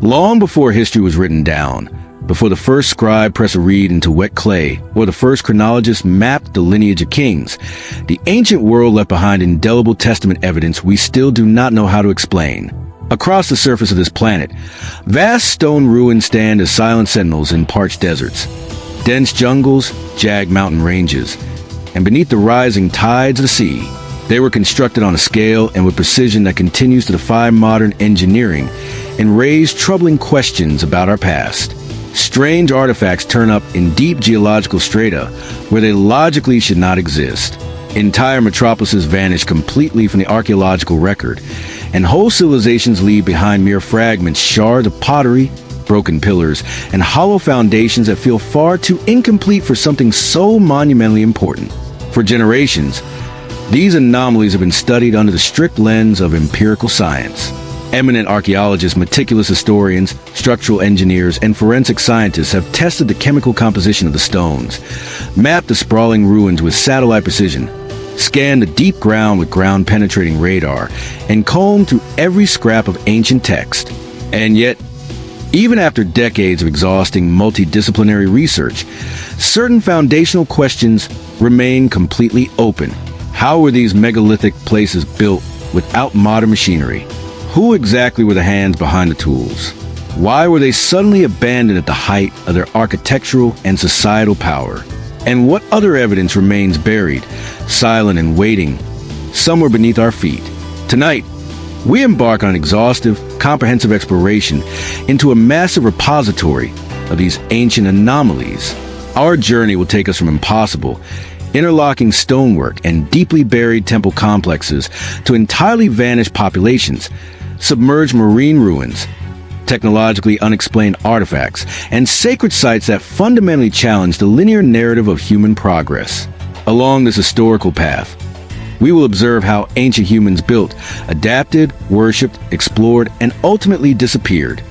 Long before history was written down, before the first scribe pressed a reed into wet clay, or the first chronologist mapped the lineage of kings, the ancient world left behind indelible testament evidence we still do not know how to explain. Across the surface of this planet, vast stone ruins stand as silent sentinels in parched deserts, dense jungles, jagged mountain ranges, and beneath the rising tides of the sea, they were constructed on a scale and with precision that continues to defy modern engineering and raise troubling questions about our past. Strange artifacts turn up in deep geological strata where they logically should not exist. Entire metropolises vanish completely from the archaeological record, and whole civilizations leave behind mere fragments, shards of pottery, broken pillars, and hollow foundations that feel far too incomplete for something so monumentally important. For generations, these anomalies have been studied under the strict lens of empirical science. Eminent archaeologists, meticulous historians, structural engineers, and forensic scientists have tested the chemical composition of the stones, mapped the sprawling ruins with satellite precision, scanned the deep ground with ground-penetrating radar, and combed through every scrap of ancient text. And yet, even after decades of exhausting multidisciplinary research, certain foundational questions remain completely open. How were these megalithic places built without modern machinery? Who exactly were the hands behind the tools? Why were they suddenly abandoned at the height of their architectural and societal power? And what other evidence remains buried, silent and waiting, somewhere beneath our feet? Tonight, we embark on an exhaustive, comprehensive exploration into a massive repository of these ancient anomalies. Our journey will take us from impossible, interlocking stonework and deeply buried temple complexes to entirely vanished populations, submerged marine ruins, technologically unexplained artifacts, and sacred sites that fundamentally challenge the linear narrative of human progress. Along this historical path, we will observe how ancient humans built, adapted, worshipped, explored, and ultimately disappeared,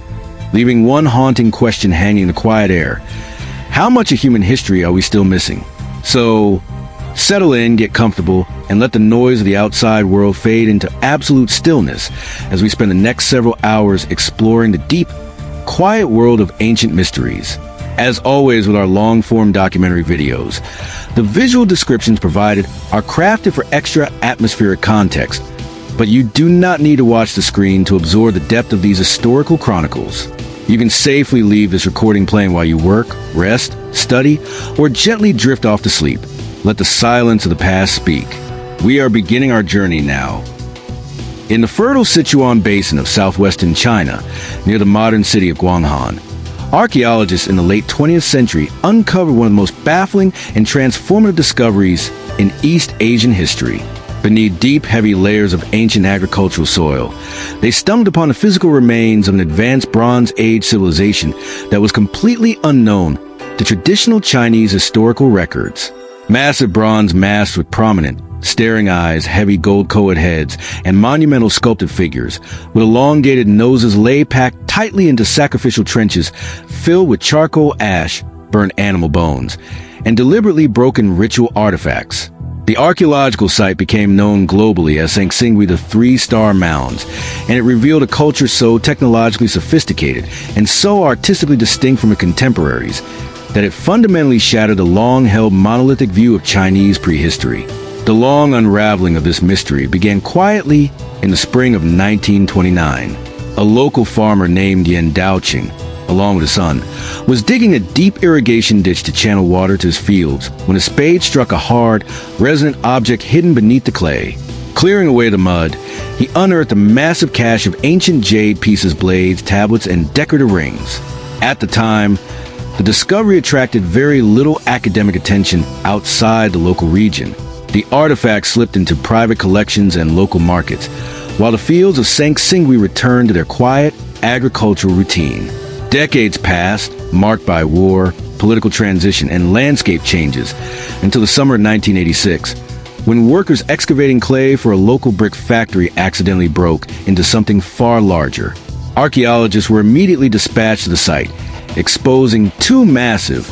leaving one haunting question hanging in the quiet air. How much of human history are we still missing? So, settle in, get comfortable, and let the noise of the outside world fade into absolute stillness as we spend the next several hours exploring the deep, quiet world of ancient mysteries. As always with our long-form documentary videos, the visual descriptions provided are crafted for extra atmospheric context, but you do not need to watch the screen to absorb the depth of these historical chronicles. You can safely leave this recording playing while you work, rest, study, or gently drift off to sleep. Let the silence of the past speak. We are beginning our journey now. In the fertile Sichuan Basin of southwestern China, near the modern city of Guanghan, archaeologists in the late 20th century uncovered one of the most baffling and transformative discoveries in East Asian history. Beneath deep, heavy layers of ancient agricultural soil, they stumbled upon the physical remains of an advanced Bronze Age civilization that was completely unknown to traditional Chinese historical records. Massive bronze masks with prominent, staring eyes, heavy gold-colored heads, and monumental sculpted figures with elongated noses lay packed tightly into sacrificial trenches filled with charcoal ash, burnt animal bones, and deliberately broken ritual artifacts. The archaeological site became known globally as Sanxingui the Three-Star Mounds, and it revealed a culture so technologically sophisticated and so artistically distinct from its contemporaries that it fundamentally shattered the long-held monolithic view of Chinese prehistory. The long unraveling of this mystery began quietly in the spring of 1929. A local farmer named Yan Daoqing, along with his son, was digging a deep irrigation ditch to channel water to his fields when a spade struck a hard, resonant object hidden beneath the clay. Clearing away the mud, he unearthed a massive cache of ancient jade pieces, blades, tablets, and decorative rings. At the time, the discovery attracted very little academic attention outside the local region. The artifact slipped into private collections and local markets, while the fields of Sanxingui returned to their quiet, agricultural routine. Decades passed, marked by war, political transition, and landscape changes, until the summer of 1986, when workers excavating clay for a local brick factory accidentally broke into something far larger. Archaeologists were immediately dispatched to the site, exposing two massive,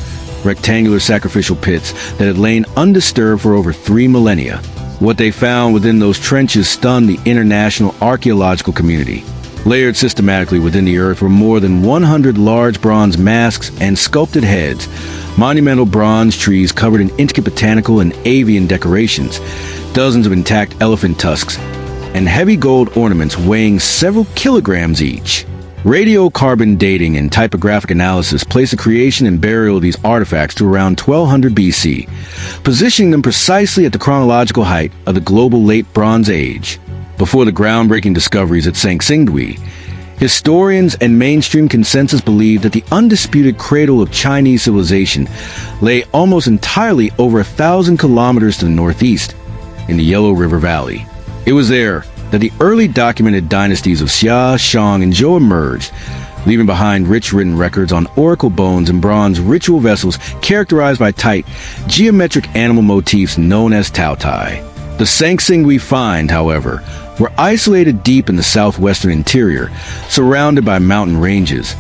rectangular sacrificial pits that had lain undisturbed for over 3 millennia. What they found within those trenches stunned the international archaeological community. Layered systematically within the earth were more than 100 large bronze masks and sculpted heads, monumental bronze trees covered in intricate botanical and avian decorations, dozens of intact elephant tusks, and heavy gold ornaments weighing several kilograms each. Radiocarbon dating and typographic analysis place the creation and burial of these artifacts to around 1200 BC, positioning them precisely at the chronological height of the global Late Bronze Age. Before the groundbreaking discoveries at Sangsingdui, historians and mainstream consensus believed that the undisputed cradle of Chinese civilization lay almost entirely over 1,000 kilometers to the northeast, in the Yellow River Valley. It was there that the early documented dynasties of Xia, Shang, and Zhou emerged, leaving behind rich written records on oracle bones and bronze ritual vessels characterized by tight, geometric animal motifs known as Taotai. The Sangsingdui find, however, were isolated deep in the southwestern interior, surrounded by mountain ranges,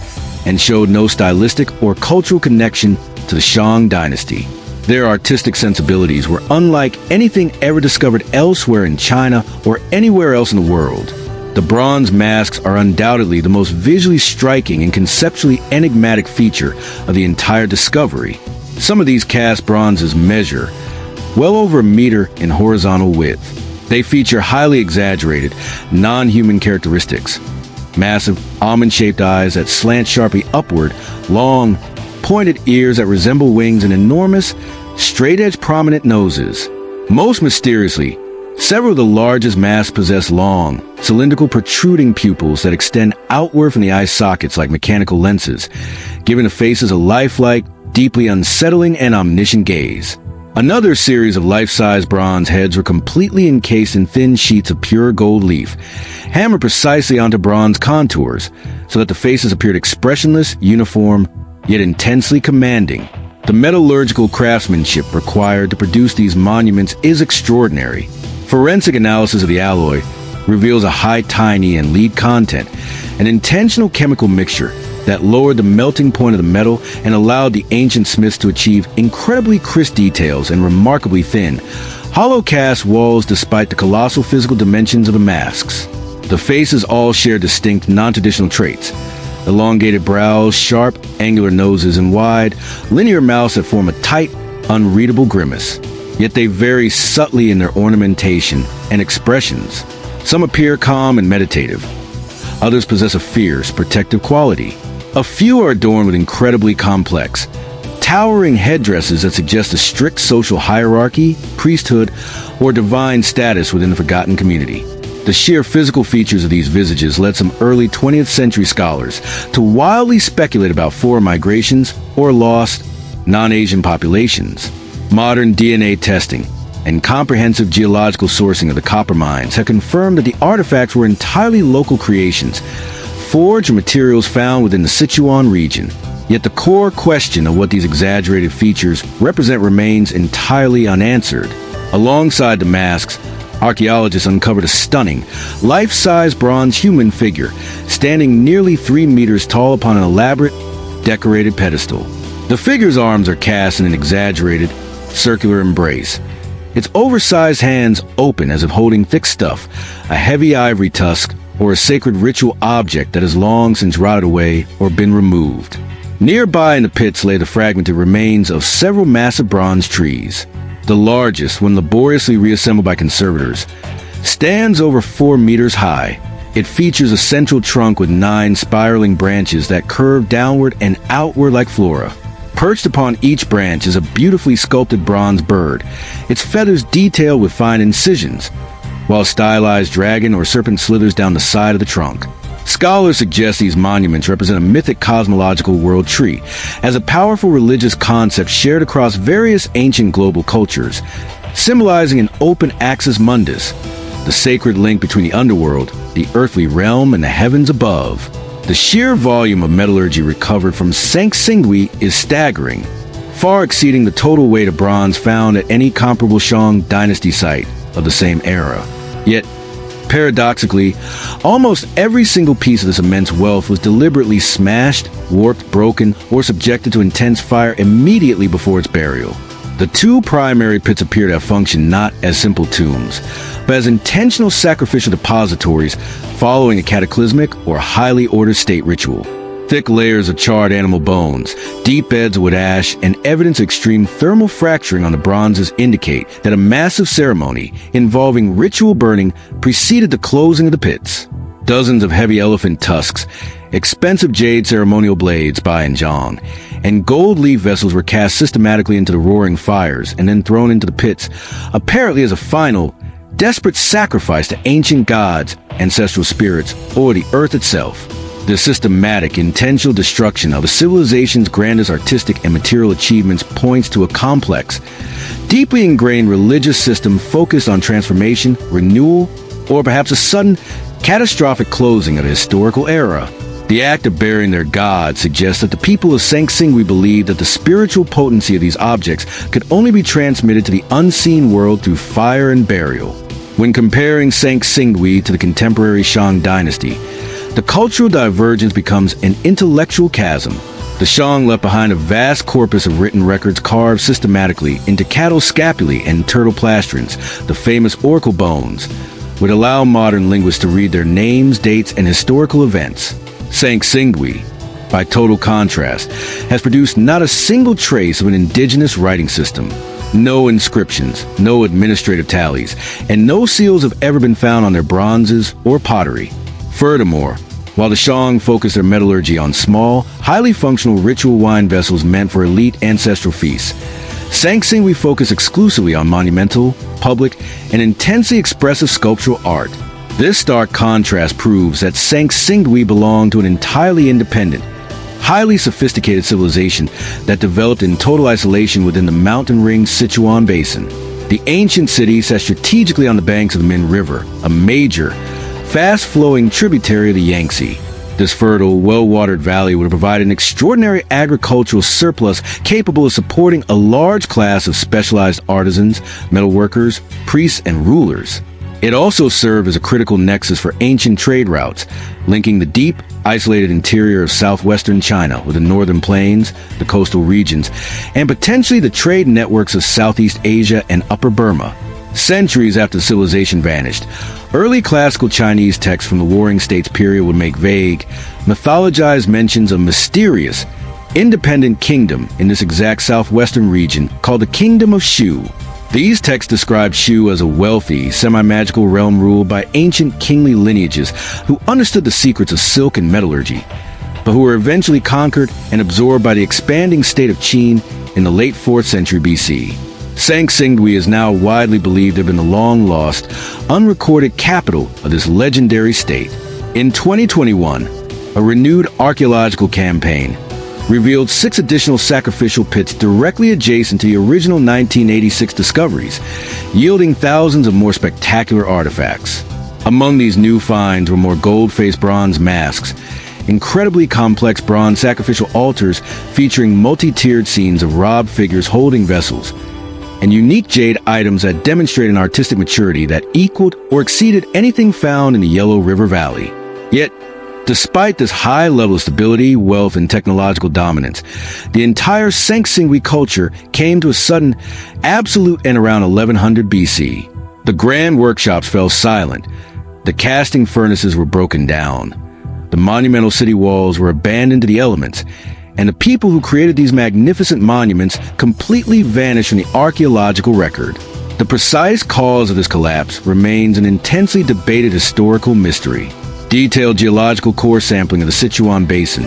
and showed no stylistic or cultural connection to the Shang dynasty. Their artistic sensibilities were unlike anything ever discovered elsewhere in China or anywhere else in the world. The bronze masks are undoubtedly the most visually striking and conceptually enigmatic feature of the entire discovery. Some of these cast bronzes measure well over a meter in horizontal width. They feature highly exaggerated, non-human characteristics. Massive, almond-shaped eyes that slant sharply upward, long, pointed ears that resemble wings, and enormous, straight-edged prominent noses. Most mysteriously, several of the largest masks possess long, cylindrical protruding pupils that extend outward from the eye sockets like mechanical lenses, giving the faces a lifelike, deeply unsettling, and omniscient gaze. Another series of life-size bronze heads were completely encased in thin sheets of pure gold leaf, hammered precisely onto bronze contours, so that the faces appeared expressionless, uniform, yet intensely commanding. The metallurgical craftsmanship required to produce these monuments is extraordinary. Forensic analysis of the alloy reveals a high tiny and lead content, an intentional chemical mixture that lowered the melting point of the metal and allowed the ancient smiths to achieve incredibly crisp details and remarkably thin, hollow cast walls despite the colossal physical dimensions of the masks. The faces all share distinct non-traditional traits: elongated brows, sharp, angular noses, and wide, linear mouths that form a tight, unreadable grimace. Yet they vary subtly in their ornamentation and expressions. Some appear calm and meditative. Others possess a fierce, protective quality. A few are adorned with incredibly complex, towering headdresses that suggest a strict social hierarchy, priesthood, or divine status within the forgotten community. The sheer physical features of these visages led some early 20th century scholars to wildly speculate about foreign migrations or lost, non-Asian populations. Modern DNA testing and comprehensive geological sourcing of the copper mines have confirmed that the artifacts were entirely local creations, forged from materials found within the Sichuan region. Yet the core question of what these exaggerated features represent remains entirely unanswered. Alongside the masks, archaeologists uncovered a stunning, life-size bronze human figure standing nearly 3 meters tall upon an elaborate, decorated pedestal. The figure's arms are cast in an exaggerated, circular embrace, its oversized hands open as if holding thick stuff, a heavy ivory tusk, or a sacred ritual object that has long since rotted away or been removed. Nearby in the pits lay the fragmented remains of several massive bronze trees. The largest, when laboriously reassembled by conservators, stands over 4 meters high. It features a central trunk with 9 spiraling branches that curve downward and outward like flora. Perched upon each branch is a beautifully sculpted bronze bird, its feathers detailed with fine incisions, while a stylized dragon or serpent slithers down the side of the trunk. Scholars suggest these monuments represent a mythic cosmological world tree, as a powerful religious concept shared across various ancient global cultures, symbolizing an open axis mundus, the sacred link between the underworld, the earthly realm, and the heavens above. The sheer volume of metallurgy recovered from Sangsingdui is staggering, far exceeding the total weight of bronze found at any comparable Shang dynasty site of the same era. Yet, paradoxically, almost every single piece of this immense wealth was deliberately smashed, warped, broken, or subjected to intense fire immediately before its burial. The 2 primary pits appear to have functioned not as simple tombs, but as intentional sacrificial depositories following a cataclysmic or highly ordered state ritual. Thick layers of charred animal bones, deep beds of wood ash, and evidence of extreme thermal fracturing on the bronzes indicate that a massive ceremony involving ritual burning preceded the closing of the pits. Dozens of heavy elephant tusks, expensive jade ceremonial blades Bai and Zhang, and gold leaf vessels were cast systematically into the roaring fires and then thrown into the pits, apparently as a final, desperate sacrifice to ancient gods, ancestral spirits, or the earth itself. The systematic, intentional destruction of a civilization's grandest artistic and material achievements points to a complex, deeply ingrained religious system focused on transformation, renewal, or perhaps a sudden, catastrophic closing of a historical era. The act of burying their god suggests that the people of Sangsingui believed that the spiritual potency of these objects could only be transmitted to the unseen world through fire and burial. When comparing Sangsingui to the contemporary Shang dynasty, the cultural divergence becomes an intellectual chasm. The Shang left behind a vast corpus of written records carved systematically into cattle scapulae and turtle plastrons, the famous oracle bones, would allow modern linguists to read their names, dates, and historical events. Sangsingui, by total contrast, has produced not a single trace of an indigenous writing system. No inscriptions, no administrative tallies, and no seals have ever been found on their bronzes or pottery. Furthermore, while the Shang focused their metallurgy on small, highly functional ritual wine vessels meant for elite ancestral feasts, Sangsingui focused exclusively on monumental, public, and intensely expressive sculptural art. This stark contrast proves that Sangsingui belonged to an entirely independent, highly sophisticated civilization that developed in total isolation within the mountain-ringed Sichuan Basin. The ancient city sat strategically on the banks of the Min River, a major, fast-flowing tributary of the Yangtze. This fertile, well-watered valley would provide an extraordinary agricultural surplus capable of supporting a large class of specialized artisans, metalworkers, priests, and rulers. It also served as a critical nexus for ancient trade routes, linking the deep, isolated interior of southwestern China with the northern plains, the coastal regions, and potentially the trade networks of Southeast Asia and Upper Burma. Centuries after civilization vanished, early classical Chinese texts from the Warring States period would make vague, mythologized mentions of mysterious, independent kingdom in this exact southwestern region called the Kingdom of Shu. These texts describe Shu as a wealthy, semi-magical realm ruled by ancient kingly lineages who understood the secrets of silk and metallurgy, but who were eventually conquered and absorbed by the expanding state of Qin in the late 4th century BC. Sangsingui is now widely believed to have been the long-lost, unrecorded capital of this legendary state. In 2021, a renewed archaeological campaign revealed 6 additional sacrificial pits directly adjacent to the original 1986 discoveries, yielding thousands of more spectacular artifacts. Among these new finds were more gold-faced bronze masks, incredibly complex bronze sacrificial altars featuring multi-tiered scenes of robbed figures holding vessels, and unique jade items that demonstrate an artistic maturity that equaled or exceeded anything found in the Yellow River Valley. Yet, despite this high level of stability, wealth, and technological dominance, the entire Sangsingui culture came to a sudden absolute end around 1100 BC. The grand workshops fell silent. The casting furnaces were broken down. The monumental city walls were abandoned to the elements, and the people who created these magnificent monuments completely vanished from the archaeological record. The precise cause of this collapse remains an intensely debated historical mystery. Detailed geological core sampling of the Sichuan Basin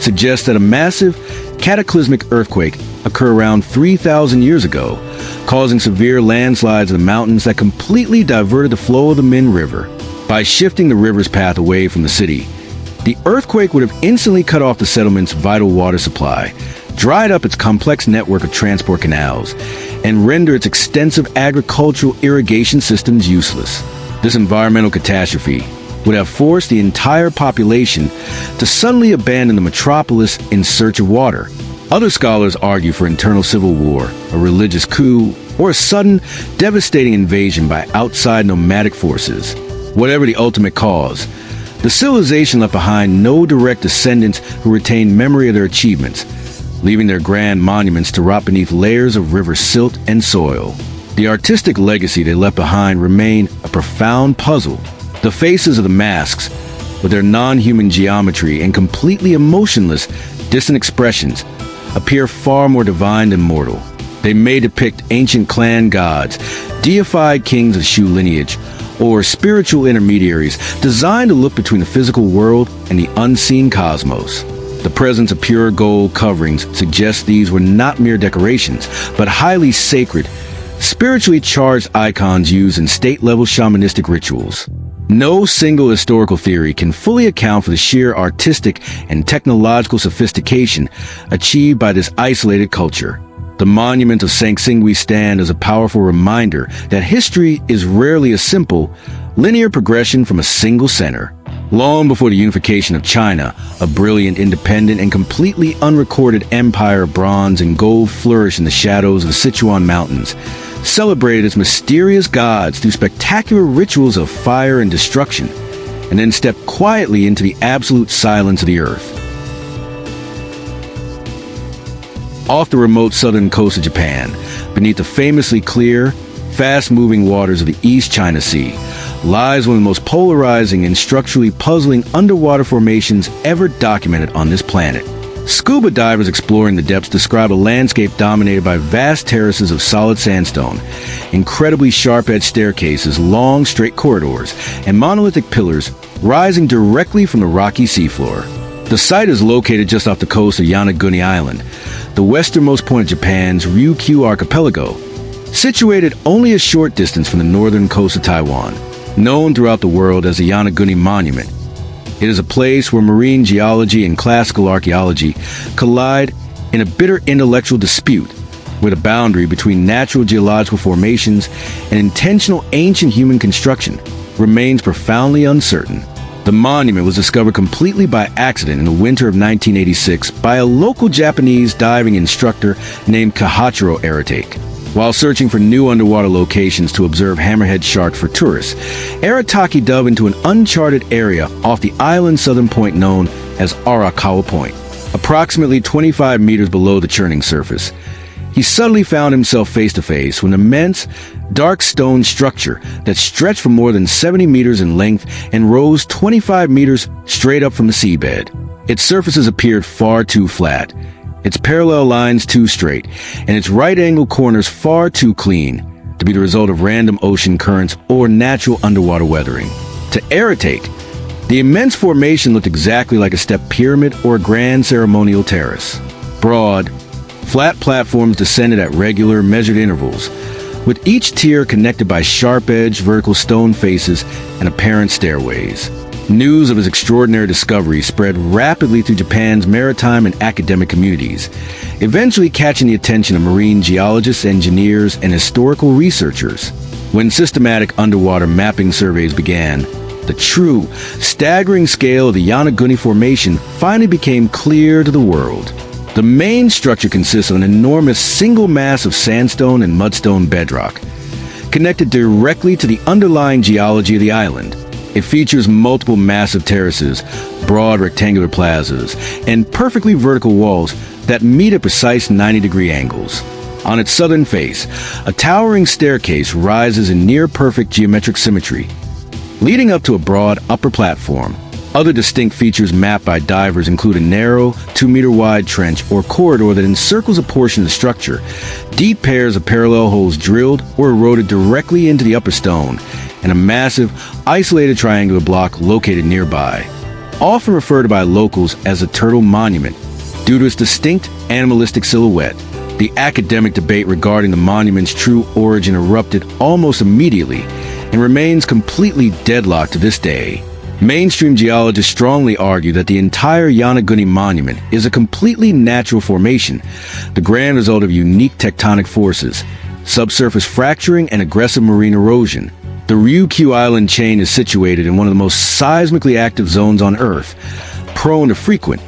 suggests that a massive, cataclysmic earthquake occurred around 3,000 years ago, causing severe landslides in the mountains that completely diverted the flow of the Min River. By shifting the river's path away from the city, the earthquake would have instantly cut off the settlement's vital water supply, dried up its complex network of transport canals, and rendered its extensive agricultural irrigation systems useless. This environmental catastrophe would have forced the entire population to suddenly abandon the metropolis in search of water. Other scholars argue for internal civil war, a religious coup, or a sudden, devastating invasion by outside nomadic forces. Whatever the ultimate cause, the civilization left behind no direct descendants who retained memory of their achievements, leaving their grand monuments to rot beneath layers of river silt and soil. The artistic legacy they left behind remain a profound puzzle. The faces of the masks, with their non-human geometry and completely emotionless, distant expressions, appear far more divine than mortal. They may depict ancient clan gods, deified kings of Shu lineage, or spiritual intermediaries designed to look between the physical world and the unseen cosmos. The presence of pure gold coverings suggests these were not mere decorations, but highly sacred, spiritually charged icons used in state-level shamanistic rituals. No single historical theory can fully account for the sheer artistic and technological sophistication achieved by this isolated culture. The monument of Sangsingui stand as a powerful reminder that history is rarely a simple, linear progression from a single center. Long before the unification of China, a brilliant, independent, and completely unrecorded empire of bronze and gold flourished in the shadows of the Sichuan Mountains, celebrated its mysterious gods through spectacular rituals of fire and destruction, and then stepped quietly into the absolute silence of the earth. Off the remote southern coast of Japan, beneath the famously clear, fast-moving waters of the East China Sea, lies one of the most polarizing and structurally puzzling underwater formations ever documented on this planet. Scuba divers exploring the depths describe a landscape dominated by vast terraces of solid sandstone, incredibly sharp-edged staircases, long, straight corridors, and monolithic pillars rising directly from the rocky seafloor. The site is located just off the coast of Yonaguni Island, the westernmost point of Japan's Ryukyu archipelago, situated only a short distance from the northern coast of Taiwan. Known throughout the world as the Yonaguni Monument, it is a place where marine geology and classical archaeology collide in a bitter intellectual dispute, where the boundary between natural geological formations and intentional ancient human construction remains profoundly uncertain. The monument was discovered completely by accident in the winter of 1986 by a local Japanese diving instructor named Kahachiro Aratake. While searching for new underwater locations to observe hammerhead sharks for tourists, Arataki dove into an uncharted area off the island's southern point known as Arakawa Point, approximately 25 meters below the churning surface. He suddenly found himself face-to-face with an immense, dark stone structure that stretched for more than 70 meters in length and rose 25 meters straight up from the seabed. Its surfaces appeared far too flat, its parallel lines too straight, and its right-angled corners far too clean to be the result of random ocean currents or natural underwater weathering. To Aratake, the immense formation looked exactly like a stepped pyramid or a grand ceremonial terrace. Broad, flat platforms descended at regular, measured intervals, with each tier connected by sharp-edged vertical stone faces and apparent stairways. News of his extraordinary discovery spread rapidly through Japan's maritime and academic communities, eventually catching the attention of marine geologists, engineers, and historical researchers. When systematic underwater mapping surveys began, the true, staggering scale of the Yonaguni Formation finally became clear to the world. The main structure consists of an enormous single mass of sandstone and mudstone bedrock, connected directly to the underlying geology of the island. It features multiple massive terraces, broad rectangular plazas, and perfectly vertical walls that meet at precise 90-degree angles. On its southern face, a towering staircase rises in near-perfect geometric symmetry, leading up to a broad upper platform. Other distinct features mapped by divers include a narrow, 2-meter-wide trench or corridor that encircles a portion of the structure, deep pairs of parallel holes drilled or eroded directly into the upper stone, and a massive, isolated triangular block located nearby. Often referred to by locals as a turtle monument due to its distinct animalistic silhouette, the academic debate regarding the monument's true origin erupted almost immediately and remains completely deadlocked to this day. Mainstream geologists strongly argue that the entire Yonaguni Monument is a completely natural formation, the grand result of unique tectonic forces, subsurface fracturing, and aggressive marine erosion. The Ryukyu Island chain is situated in one of the most seismically active zones on Earth, prone to frequent,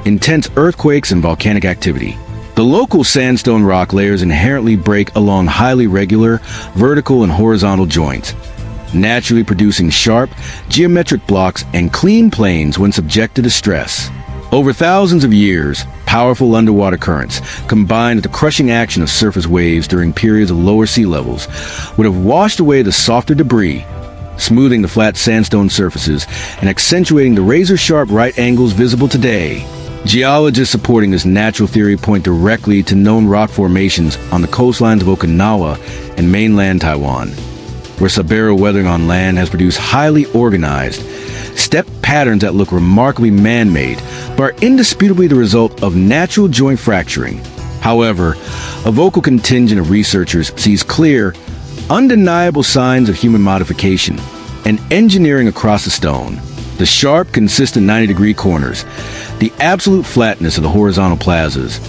intense earthquakes and volcanic activity. The local sandstone rock layers inherently break along highly regular, vertical and horizontal joints, naturally producing sharp, geometric blocks and clean planes when subjected to stress. Over thousands of years, Powerful underwater currents, combined with the crushing action of surface waves during periods of lower sea levels, would have washed away the softer debris, smoothing the flat sandstone surfaces and accentuating the razor-sharp right angles visible today. Geologists supporting this natural theory point directly to known rock formations on the coastlines of Okinawa and mainland Taiwan, where subbarrel weathering on land has produced highly organized, step patterns that look remarkably man-made, but are indisputably the result of natural joint fracturing. However, a vocal contingent of researchers sees clear, undeniable signs of human modification and engineering across the stone. The sharp, consistent 90-degree corners, the absolute flatness of the horizontal plazas,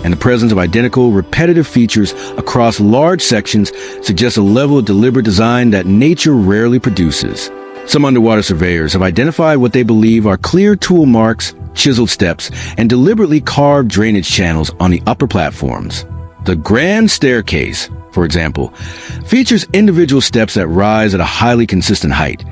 and the presence of identical, repetitive features across large sections suggest a level of deliberate design that nature rarely produces. Some underwater surveyors have identified what they believe are clear tool marks, chiseled steps, and deliberately carved drainage channels on the upper platforms. The Grand Staircase, for example, features individual steps that rise at a highly consistent height,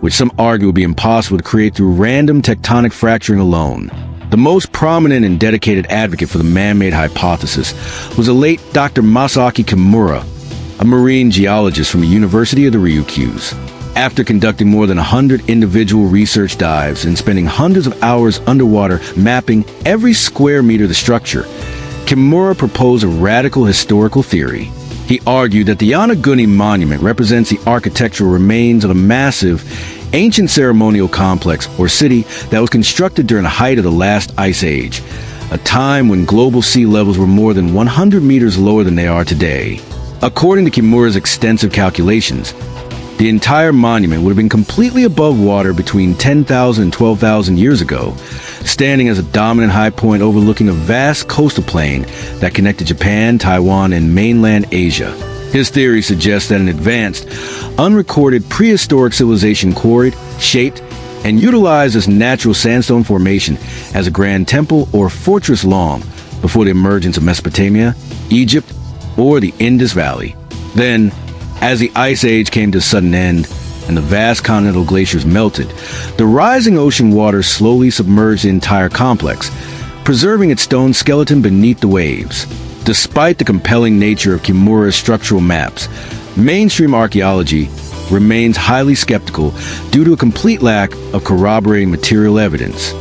which some argue would be impossible to create through random tectonic fracturing alone. The most prominent and dedicated advocate for the man-made hypothesis was the late Dr. Masaaki Kimura, a marine geologist from the University of the Ryukyus. After conducting more than 100 individual research dives and spending hundreds of hours underwater mapping every square meter of the structure, Kimura proposed a radical historical theory. He argued that the Yonaguni Monument represents the architectural remains of a massive, ancient ceremonial complex or city that was constructed during the height of the last ice age, a time when global sea levels were more than 100 meters lower than they are today. According to Kimura's extensive calculations, the entire monument would have been completely above water between 10,000 and 12,000 years ago, standing as a dominant high point overlooking a vast coastal plain that connected Japan, Taiwan, and mainland Asia. His theory suggests that an advanced, unrecorded prehistoric civilization quarried, shaped, and utilized this natural sandstone formation as a grand temple or fortress long before the emergence of Mesopotamia, Egypt, or the Indus Valley. Then, as the Ice Age came to a sudden end and the vast continental glaciers melted, the rising ocean waters slowly submerged the entire complex, preserving its stone skeleton beneath the waves. Despite the compelling nature of Kimura's structural maps, mainstream archaeology remains highly skeptical due to a complete lack of corroborating material evidence.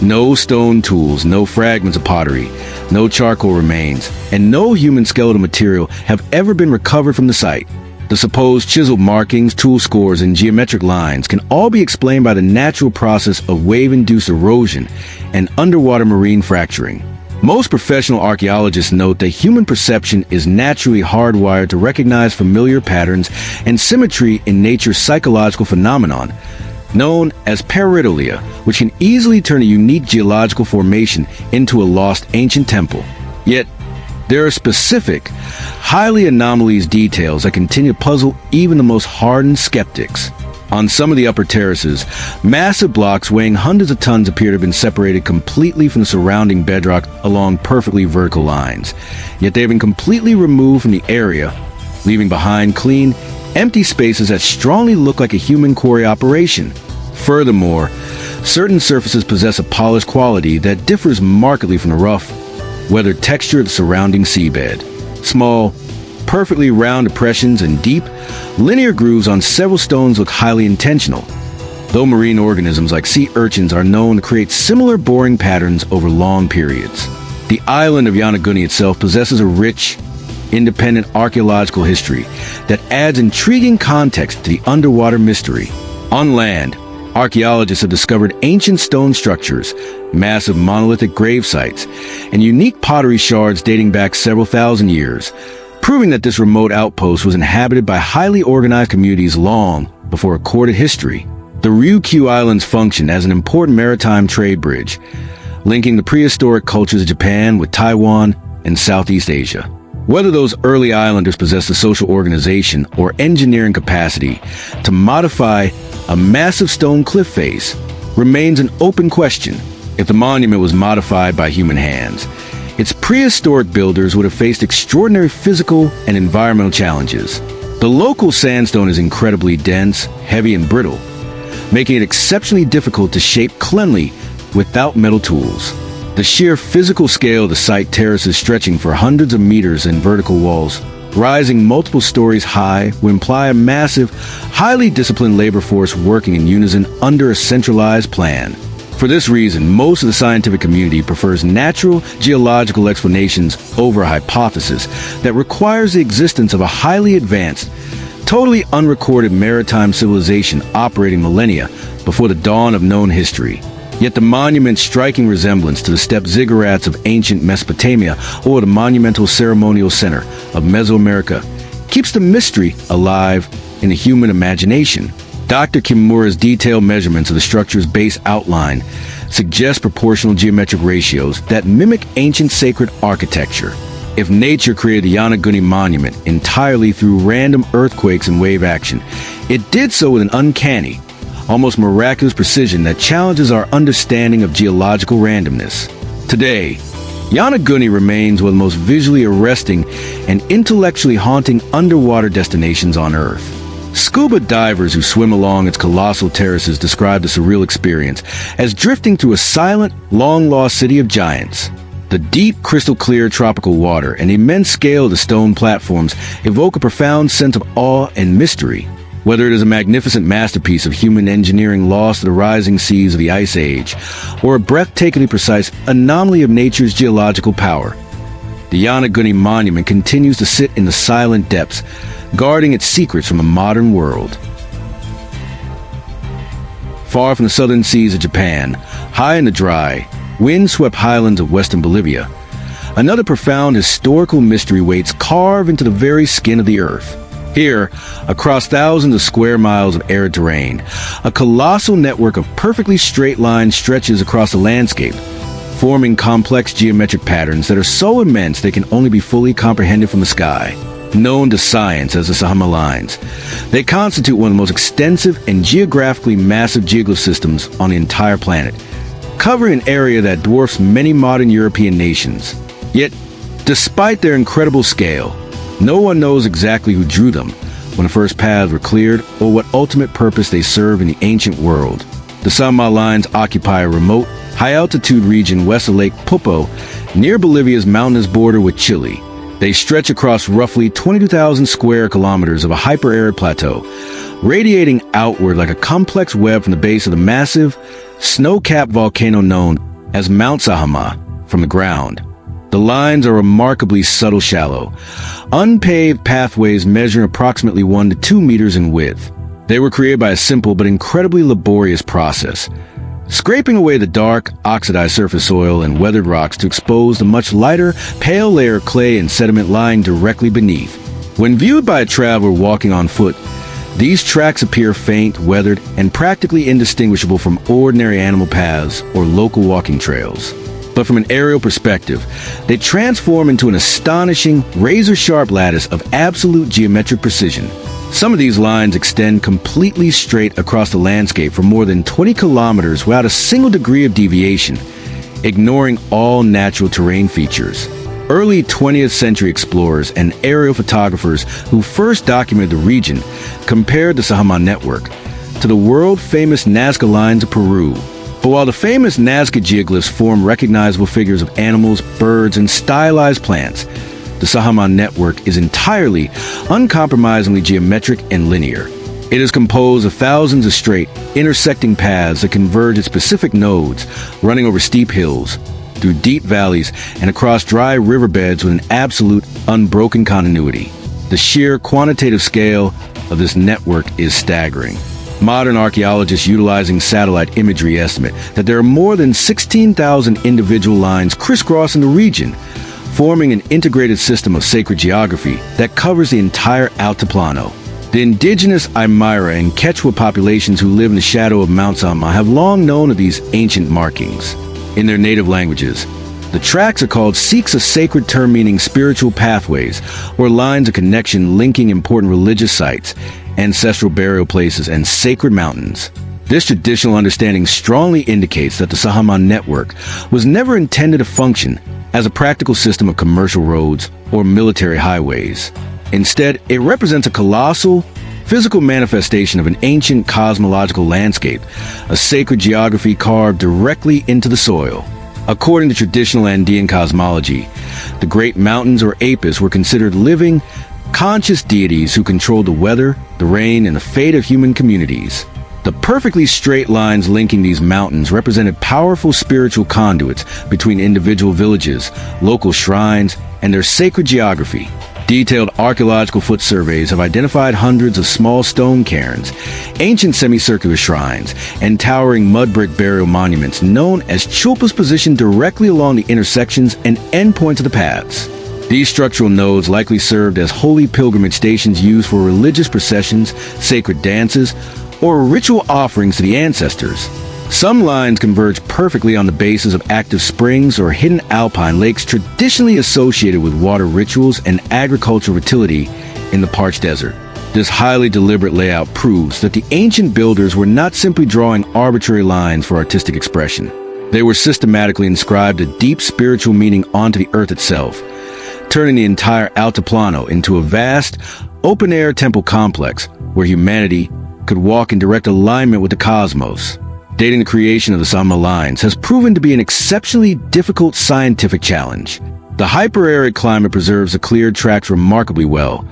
No stone tools, no fragments of pottery, no charcoal remains, and no human skeletal material have ever been recovered from the site. The supposed chiseled markings, tool scores, and geometric lines can all be explained by the natural process of wave-induced erosion and underwater marine fracturing. Most professional archaeologists note that human perception is naturally hardwired to recognize familiar patterns and symmetry in nature's psychological phenomenon, known as pareidolia, which can easily turn a unique geological formation into a lost ancient temple. Yet, there are specific, highly anomalous details that continue to puzzle even the most hardened skeptics. On some of the upper terraces, massive blocks weighing hundreds of tons appear to have been separated completely from the surrounding bedrock along perfectly vertical lines. Yet they have been completely removed from the area, leaving behind clean, empty spaces that strongly look like a human quarry operation. Furthermore, certain surfaces possess a polished quality that differs markedly from the rough, weathered texture of the surrounding seabed. Small, perfectly round depressions and deep, linear grooves on several stones look highly intentional, though marine organisms like sea urchins are known to create similar boring patterns over long periods. The island of Yonaguni itself possesses a rich, independent archaeological history that adds intriguing context to the underwater mystery. On land, archaeologists have discovered ancient stone structures, massive monolithic grave sites, and unique pottery shards dating back several thousand years, proving that this remote outpost was inhabited by highly organized communities long before recorded history. The Ryukyu Islands function as an important maritime trade bridge, linking the prehistoric cultures of Japan with Taiwan and Southeast Asia. Whether those early islanders possessed the social organization or engineering capacity to modify a massive stone cliff face remains an open question. If the monument was modified by human hands, its prehistoric builders would have faced extraordinary physical and environmental challenges. The local sandstone is incredibly dense, heavy, and brittle, making it exceptionally difficult to shape cleanly without metal tools. The sheer physical scale of the site, terraces stretching for hundreds of meters and vertical walls, rising multiple stories high, would imply a massive, highly disciplined labor force working in unison under a centralized plan. For this reason, most of the scientific community prefers natural geological explanations over a hypothesis that requires the existence of a highly advanced, totally unrecorded maritime civilization operating millennia before the dawn of known history. Yet the monument's striking resemblance to the steppe ziggurats of ancient Mesopotamia or the monumental ceremonial center of Mesoamerica keeps the mystery alive in the human imagination. Dr. Kimura's detailed measurements of the structure's base outline suggest proportional geometric ratios that mimic ancient sacred architecture. If nature created the Yonaguni Monument entirely through random earthquakes and wave action, it did so with an uncanny, almost miraculous precision that challenges our understanding of geological randomness. Today, Yonaguni remains one of the most visually arresting and intellectually haunting underwater destinations on Earth. Scuba divers who swim along its colossal terraces describe the surreal experience as drifting through a silent, long-lost city of giants. The deep, crystal-clear tropical water and the immense scale of the stone platforms evoke a profound sense of awe and mystery. Whether it is a magnificent masterpiece of human engineering lost to the rising seas of the Ice Age, or a breathtakingly precise anomaly of nature's geological power, the Yonaguni Monument continues to sit in the silent depths, guarding its secrets from a modern world. Far from the southern seas of Japan, high in the dry, wind-swept highlands of western Bolivia, another profound historical mystery waits carved into the very skin of the earth. Here, across thousands of square miles of arid terrain, a colossal network of perfectly straight lines stretches across the landscape, forming complex geometric patterns that are so immense they can only be fully comprehended from the sky. Known to science as the Sahama Lines, they constitute one of the most extensive and geographically massive geoglyph systems on the entire planet, covering an area that dwarfs many modern European nations. Yet, despite their incredible scale, no one knows exactly who drew them, when the first paths were cleared, or what ultimate purpose they serve in the ancient world. The Sahama Lines occupy a remote, high-altitude region west of Lake Poopó, near Bolivia's mountainous border with Chile. They stretch across roughly 22,000 square kilometers of a hyper-arid plateau, radiating outward like a complex web from the base of the massive, snow-capped volcano known as Mount Sahama from the ground. The lines are remarkably subtle, shallow, unpaved pathways measuring approximately 1 to 2 meters in width. They were created by a simple but incredibly laborious process, scraping away the dark, oxidized surface soil and weathered rocks to expose the much lighter, pale layer of clay and sediment lying directly beneath. When viewed by a traveler walking on foot, these tracks appear faint, weathered, and practically indistinguishable from ordinary animal paths or local walking trails. But from an aerial perspective, they transform into an astonishing, razor-sharp lattice of absolute geometric precision. Some of these lines extend completely straight across the landscape for more than 20 kilometers without a single degree of deviation, ignoring all natural terrain features. Early 20th century explorers and aerial photographers who first documented the region compared the Sahama network to the world-famous Nazca lines of Peru. But while the famous Nazca geoglyphs form recognizable figures of animals, birds, and stylized plants, the Sahama network is entirely, uncompromisingly geometric and linear. It is composed of thousands of straight, intersecting paths that converge at specific nodes, running over steep hills, through deep valleys, and across dry riverbeds with an absolute, unbroken continuity. The sheer quantitative scale of this network is staggering. Modern archaeologists utilizing satellite imagery estimate that there are more than 16,000 individual lines crisscrossing the region, forming an integrated system of sacred geography that covers the entire Altiplano. The indigenous Aymara and Quechua populations who live in the shadow of Mount Sama have long known of these ancient markings. In their native languages, the tracks are called seeks, a sacred term meaning spiritual pathways, or lines of connection linking important religious sites, ancestral burial places, and sacred mountains. This traditional understanding strongly indicates that the Sahama network was never intended to function as a practical system of commercial roads or military highways. Instead, it represents a colossal, physical manifestation of an ancient cosmological landscape, a sacred geography carved directly into the soil. According to traditional Andean cosmology, the great mountains or apis were considered living, conscious deities who controlled the weather, the rain, and the fate of human communities. The perfectly straight lines linking these mountains represented powerful spiritual conduits between individual villages, local shrines, and their sacred geography. Detailed archaeological foot surveys have identified hundreds of small stone cairns, ancient semicircular shrines, and towering mud brick burial monuments known as chulpas positioned directly along the intersections and endpoints of the paths. These structural nodes likely served as holy pilgrimage stations used for religious processions, sacred dances, or ritual offerings to the ancestors. Some lines converge perfectly on the bases of active springs or hidden alpine lakes traditionally associated with water rituals and agricultural fertility in the parched desert. This highly deliberate layout proves that the ancient builders were not simply drawing arbitrary lines for artistic expression. They were systematically inscribed a deep spiritual meaning onto the earth itself, turning the entire Altiplano into a vast, open-air temple complex where humanity could walk in direct alignment with the cosmos. Dating the creation of the Sama lines has proven to be an exceptionally difficult scientific challenge. The hyper-arid climate preserves the cleared tracks remarkably well,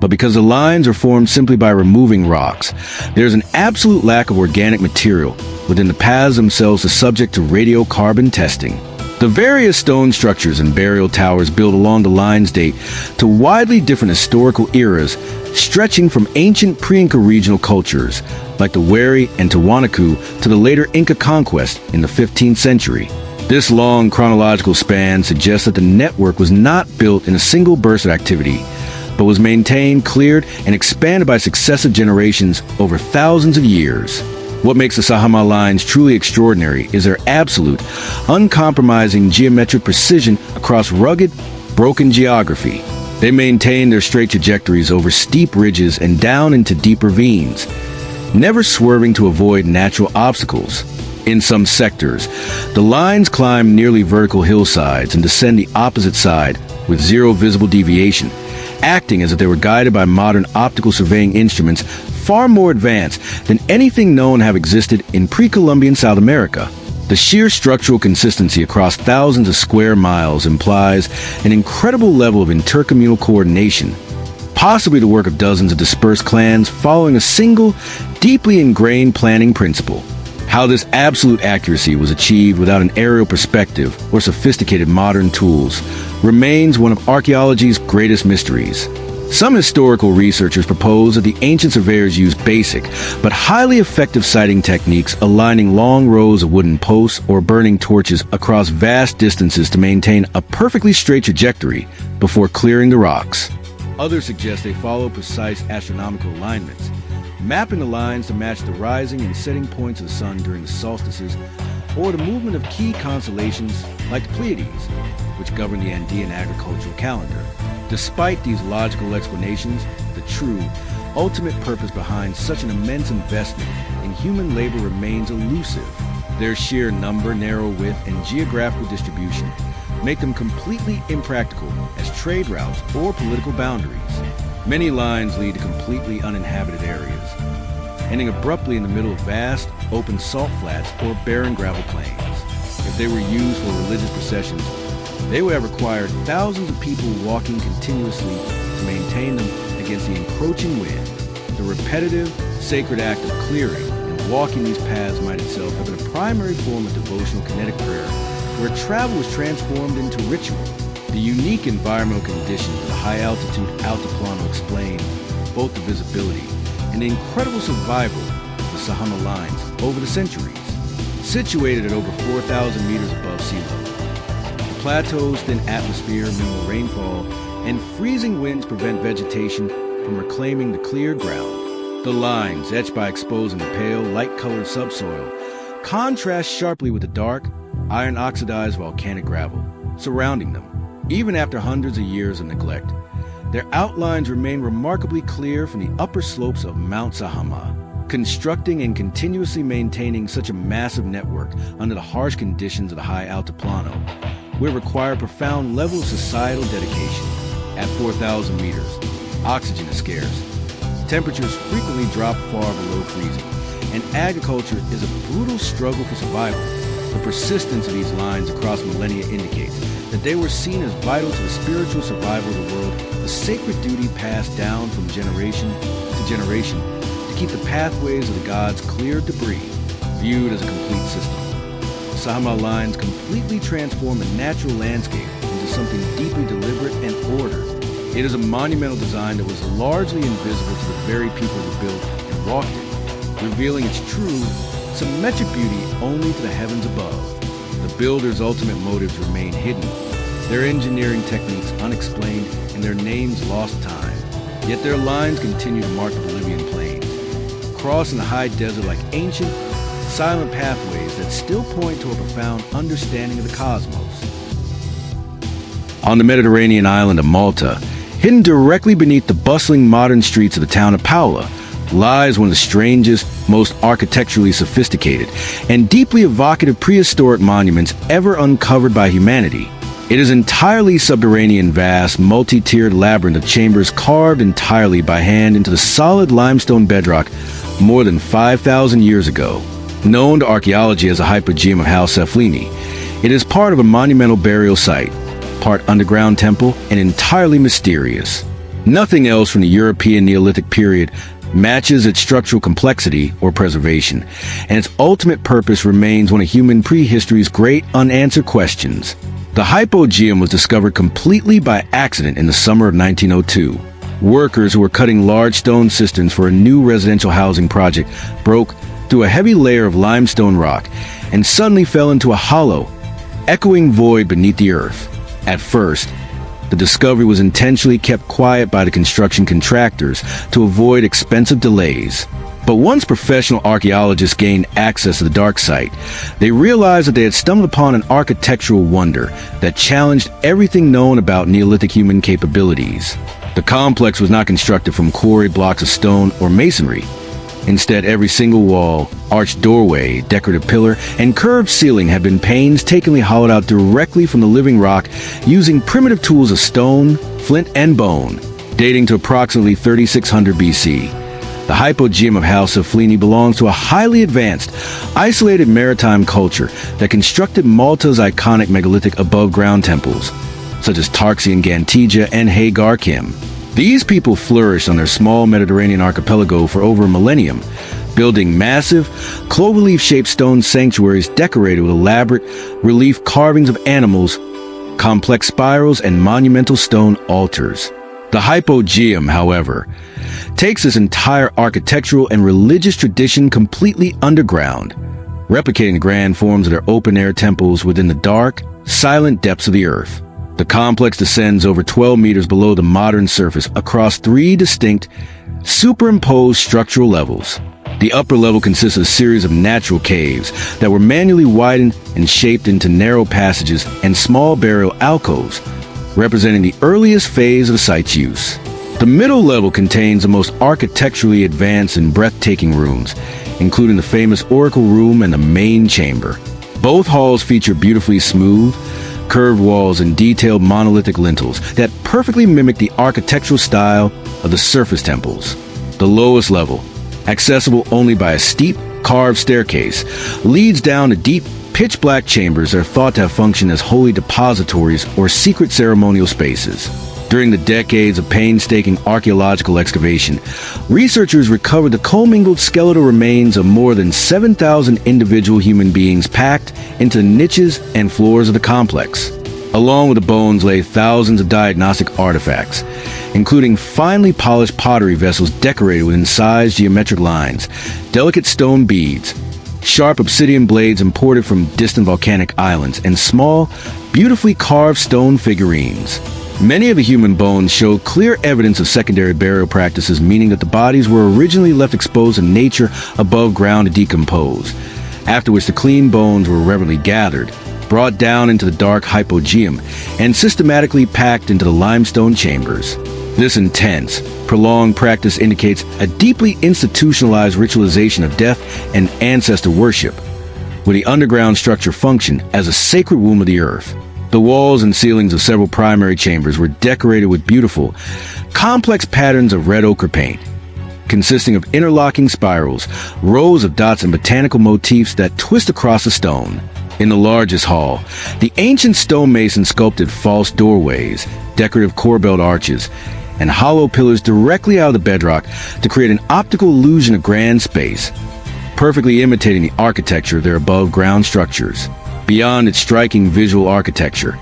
but because the lines are formed simply by removing rocks, there's an absolute lack of organic material within the paths themselves is subject to radiocarbon testing. The various stone structures and burial towers built along the lines date to widely different historical eras, stretching from ancient pre-Inca regional cultures like the Wari and Tiwanaku to the later Inca conquest in the 15th century. This long chronological span suggests that the network was not built in a single burst of activity, but was maintained, cleared, and expanded by successive generations over thousands of years. What makes the Sahama lines truly extraordinary is their absolute, uncompromising geometric precision across rugged, broken geography. They maintain their straight trajectories over steep ridges and down into deep ravines, never swerving to avoid natural obstacles. In some sectors, the lines climb nearly vertical hillsides and descend the opposite side with zero visible deviation, acting as if they were guided by modern optical surveying instruments far more advanced than anything known to have existed in pre-Columbian South America. The sheer structural consistency across thousands of square miles implies an incredible level of intercommunal coordination, possibly the work of dozens of dispersed clans following a single, deeply ingrained planning principle. How this absolute accuracy was achieved without an aerial perspective or sophisticated modern tools remains one of archaeology's greatest mysteries. Some historical researchers propose that the ancient surveyors used basic but highly effective sighting techniques, aligning long rows of wooden posts or burning torches across vast distances to maintain a perfectly straight trajectory before clearing the rocks. Others suggest they follow precise astronomical alignments, mapping the lines to match the rising and setting points of the sun during the solstices or the movement of key constellations like the Pleiades, which govern the Andean agricultural calendar. Despite these logical explanations, the true, ultimate purpose behind such an immense investment in human labor remains elusive. Their sheer number, narrow width, and geographical distribution make them completely impractical as trade routes or political boundaries. Many lines lead to completely uninhabited areas, ending abruptly in the middle of vast, open salt flats or barren gravel plains. If they were used for religious processions, they would have required thousands of people walking continuously to maintain them against the encroaching wind. The repetitive, sacred act of clearing and walking these paths might itself have been a primary form of devotional kinetic prayer, where travel was transformed into ritual. The unique environmental conditions of the high-altitude Altiplano explain both the visibility and the incredible survival of the Sahama lines over the centuries. Situated at over 4,000 meters above sea level, the plateau's thin atmosphere, minimal rainfall, and freezing winds prevent vegetation from reclaiming the cleared ground. The lines, etched by exposing the pale, light-colored subsoil, contrast sharply with the dark, iron-oxidized volcanic gravel surrounding them. Even after hundreds of years of neglect, their outlines remain remarkably clear from the upper slopes of Mount Sahama. Constructing and continuously maintaining such a massive network under the harsh conditions of the high Altiplano will require a profound level of societal dedication. At 4,000 meters, oxygen is scarce. Temperatures frequently drop far below freezing, and agriculture is a brutal struggle for survival. The persistence of these lines across millennia indicates that they were seen as vital to the spiritual survival of the world, a sacred duty passed down from generation to generation to keep the pathways of the gods clear of debris, viewed as a complete system. The Sahama lines completely transform a natural landscape into something deeply deliberate and ordered. It is a monumental design that was largely invisible to the very people who built and walked it, revealing its true, symmetric beauty only to the heavens above. The builders' ultimate motives remain hidden, their engineering techniques unexplained, and their names lost time. Yet their lines continue to mark the Bolivian plains, crossing the high desert like ancient, silent pathways that still point to a profound understanding of the cosmos. On the Mediterranean island of Malta, hidden directly beneath the bustling modern streets of the town of Paula, lies one of the strangest, most architecturally sophisticated, and deeply evocative prehistoric monuments ever uncovered by humanity. It is entirely subterranean, vast, multi-tiered labyrinth of chambers carved entirely by hand into the solid limestone bedrock more than 5,000 years ago. Known to archaeology as a hypogeum of House Seflini, it is part of a monumental burial site, part underground temple, and entirely mysterious. Nothing else from the European Neolithic period matches its structural complexity or preservation, and its ultimate purpose remains one of human prehistory's great unanswered questions. The hypogeum was discovered completely by accident in the summer of 1902. Workers who were cutting large stone cisterns for a new residential housing project broke through a heavy layer of limestone rock and suddenly fell into a hollow, echoing void beneath the earth. At first, the discovery was intentionally kept quiet by the construction contractors to avoid expensive delays. But once professional archaeologists gained access to the dark site, they realized that they had stumbled upon an architectural wonder that challenged everything known about Neolithic human capabilities. The complex was not constructed from quarried blocks of stone or masonry. Instead, every single wall, arched doorway, decorative pillar, and curved ceiling had been painstakingly hollowed out directly from the living rock using primitive tools of stone, flint, and bone, dating to approximately 3600 BC. The hypogeum of House Seflini belongs to a highly advanced, isolated maritime culture that constructed Malta's iconic megalithic above-ground temples, such as Tarxian Gantija and Hagar Kim. These people flourished on their small Mediterranean archipelago for over a millennium, building massive, cloverleaf-shaped stone sanctuaries decorated with elaborate relief carvings of animals, complex spirals, and monumental stone altars. The hypogeum, however, takes this entire architectural and religious tradition completely underground, replicating the grand forms of their open-air temples within the dark, silent depths of the earth. The complex descends over 12 meters below the modern surface across 3 distinct, superimposed structural levels. The upper level consists of a series of natural caves that were manually widened and shaped into narrow passages and small burial alcoves, representing the earliest phase of the site's use. The middle level contains the most architecturally advanced and breathtaking rooms, including the famous Oracle Room and the main chamber. Both halls feature beautifully smooth, curved walls and detailed monolithic lintels that perfectly mimic the architectural style of the surface temples. The lowest level, accessible only by a steep, carved staircase, leads down to deep, pitch-black chambers that are thought to have functioned as holy depositories or secret ceremonial spaces. During the decades of painstaking archaeological excavation, researchers recovered the commingled skeletal remains of more than 7,000 individual human beings packed into the niches and floors of the complex. Along with the bones lay thousands of diagnostic artifacts, including finely polished pottery vessels decorated with incised geometric lines, delicate stone beads, sharp obsidian blades imported from distant volcanic islands, and small, beautifully carved stone figurines. Many of the human bones show clear evidence of secondary burial practices, meaning that the bodies were originally left exposed to nature above ground to decompose, after which the clean bones were reverently gathered, brought down into the dark hypogeum, and systematically packed into the limestone chambers. This intense, prolonged practice indicates a deeply institutionalized ritualization of death and ancestor worship, where the underground structure functioned as a sacred womb of the earth. The walls and ceilings of several primary chambers were decorated with beautiful, complex patterns of red ochre paint, consisting of interlocking spirals, rows of dots, and botanical motifs that twist across the stone. In the largest hall, the ancient stonemasons sculpted false doorways, decorative corbelled arches, and hollow pillars directly out of the bedrock to create an optical illusion of grand space, perfectly imitating the architecture of their above-ground structures. Beyond its striking visual architecture,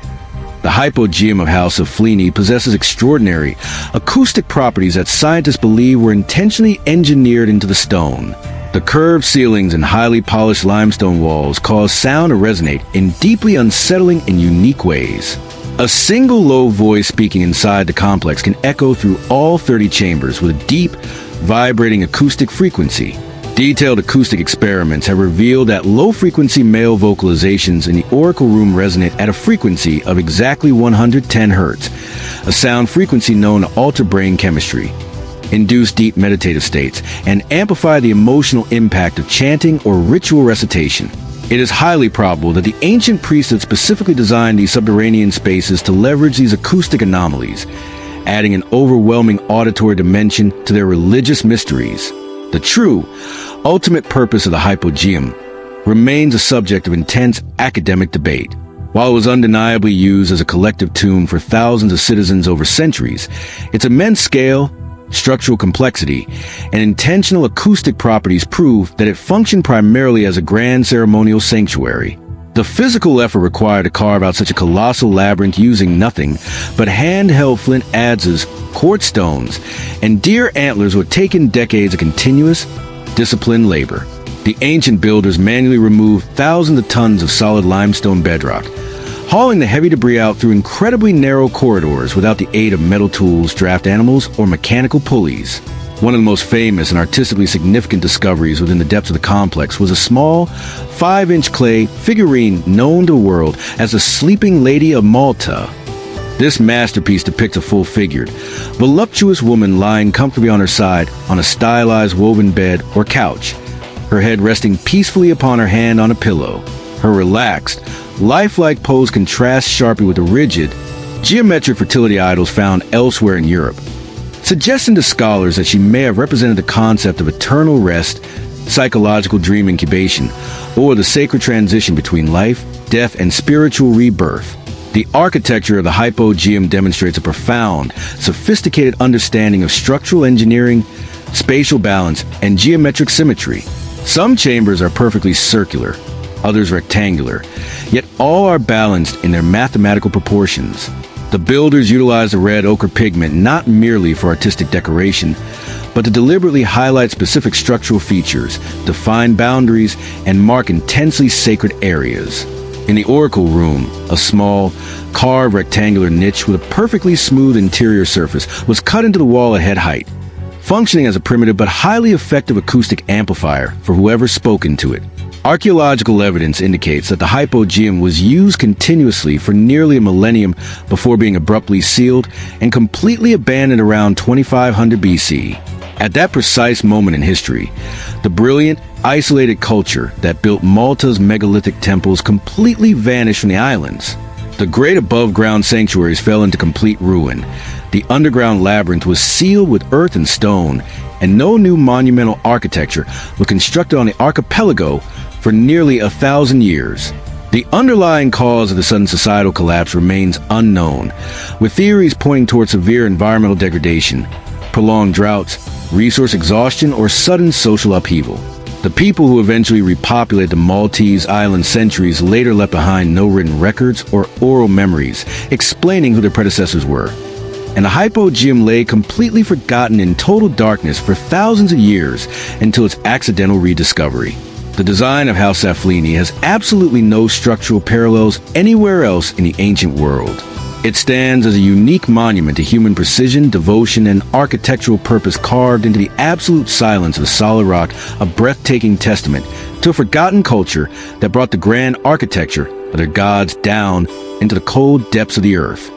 the hypogeum of House of Fleeny possesses extraordinary acoustic properties that scientists believe were intentionally engineered into the stone. The curved ceilings and highly polished limestone walls cause sound to resonate in deeply unsettling and unique ways. A single low voice speaking inside the complex can echo through all 30 chambers with a deep, vibrating acoustic frequency. Detailed acoustic experiments have revealed that low-frequency male vocalizations in the Oracle Room resonate at a frequency of exactly 110 Hz, a sound frequency known to alter brain chemistry, induce deep meditative states, and amplify the emotional impact of chanting or ritual recitation. It is highly probable that the ancient priests had specifically designed these subterranean spaces to leverage these acoustic anomalies, adding an overwhelming auditory dimension to their religious mysteries. The true, ultimate purpose of the hypogeum remains a subject of intense academic debate. While it was undeniably used as a collective tomb for thousands of citizens over centuries, its immense scale, structural complexity, and intentional acoustic properties prove that it functioned primarily as a grand ceremonial sanctuary. The physical effort required to carve out such a colossal labyrinth using nothing but handheld flint adzes, quartz stones, and deer antlers would take in decades of continuous, disciplined labor. The ancient builders manually removed thousands of tons of solid limestone bedrock, hauling the heavy debris out through incredibly narrow corridors without the aid of metal tools, draft animals, or mechanical pulleys. One of the most famous and artistically significant discoveries within the depths of the complex was a small, 5-inch clay figurine known to the world as the Sleeping Lady of Malta. This masterpiece depicts a full-figured, voluptuous woman lying comfortably on her side on a stylized woven bed or couch, her head resting peacefully upon her hand on a pillow. Her relaxed, lifelike pose contrasts sharply with the rigid, geometric fertility idols found elsewhere in Europe, suggesting to scholars that she may have represented the concept of eternal rest, psychological dream incubation, or the sacred transition between life, death, and spiritual rebirth. The architecture of the hypogeum demonstrates a profound, sophisticated understanding of structural engineering, spatial balance, and geometric symmetry. Some chambers are perfectly circular, others rectangular, yet all are balanced in their mathematical proportions. The builders utilized the red ochre pigment not merely for artistic decoration, but to deliberately highlight specific structural features, define boundaries, and mark intensely sacred areas. In the Oracle Room, a small, carved rectangular niche with a perfectly smooth interior surface was cut into the wall at head height, functioning as a primitive but highly effective acoustic amplifier for whoever spoke into it. Archaeological evidence indicates that the hypogeum was used continuously for nearly a millennium before being abruptly sealed and completely abandoned around 2500 BC. At that precise moment in history, the brilliant, isolated culture that built Malta's megalithic temples completely vanished from the islands. The great above-ground sanctuaries fell into complete ruin. The underground labyrinth was sealed with earth and stone, and no new monumental architecture was constructed on the archipelago for nearly 1,000 years. The underlying cause of the sudden societal collapse remains unknown, with theories pointing toward severe environmental degradation, prolonged droughts, resource exhaustion, or sudden social upheaval. The people who eventually repopulated the Maltese island centuries later left behind no written records or oral memories explaining who their predecessors were. And the hypogeum lay completely forgotten in total darkness for thousands of years until its accidental rediscovery. The design of House Saflieni has absolutely no structural parallels anywhere else in the ancient world. It stands as a unique monument to human precision, devotion, and architectural purpose carved into the absolute silence of solid rock, a breathtaking testament to a forgotten culture that brought the grand architecture of their gods down into the cold depths of the earth.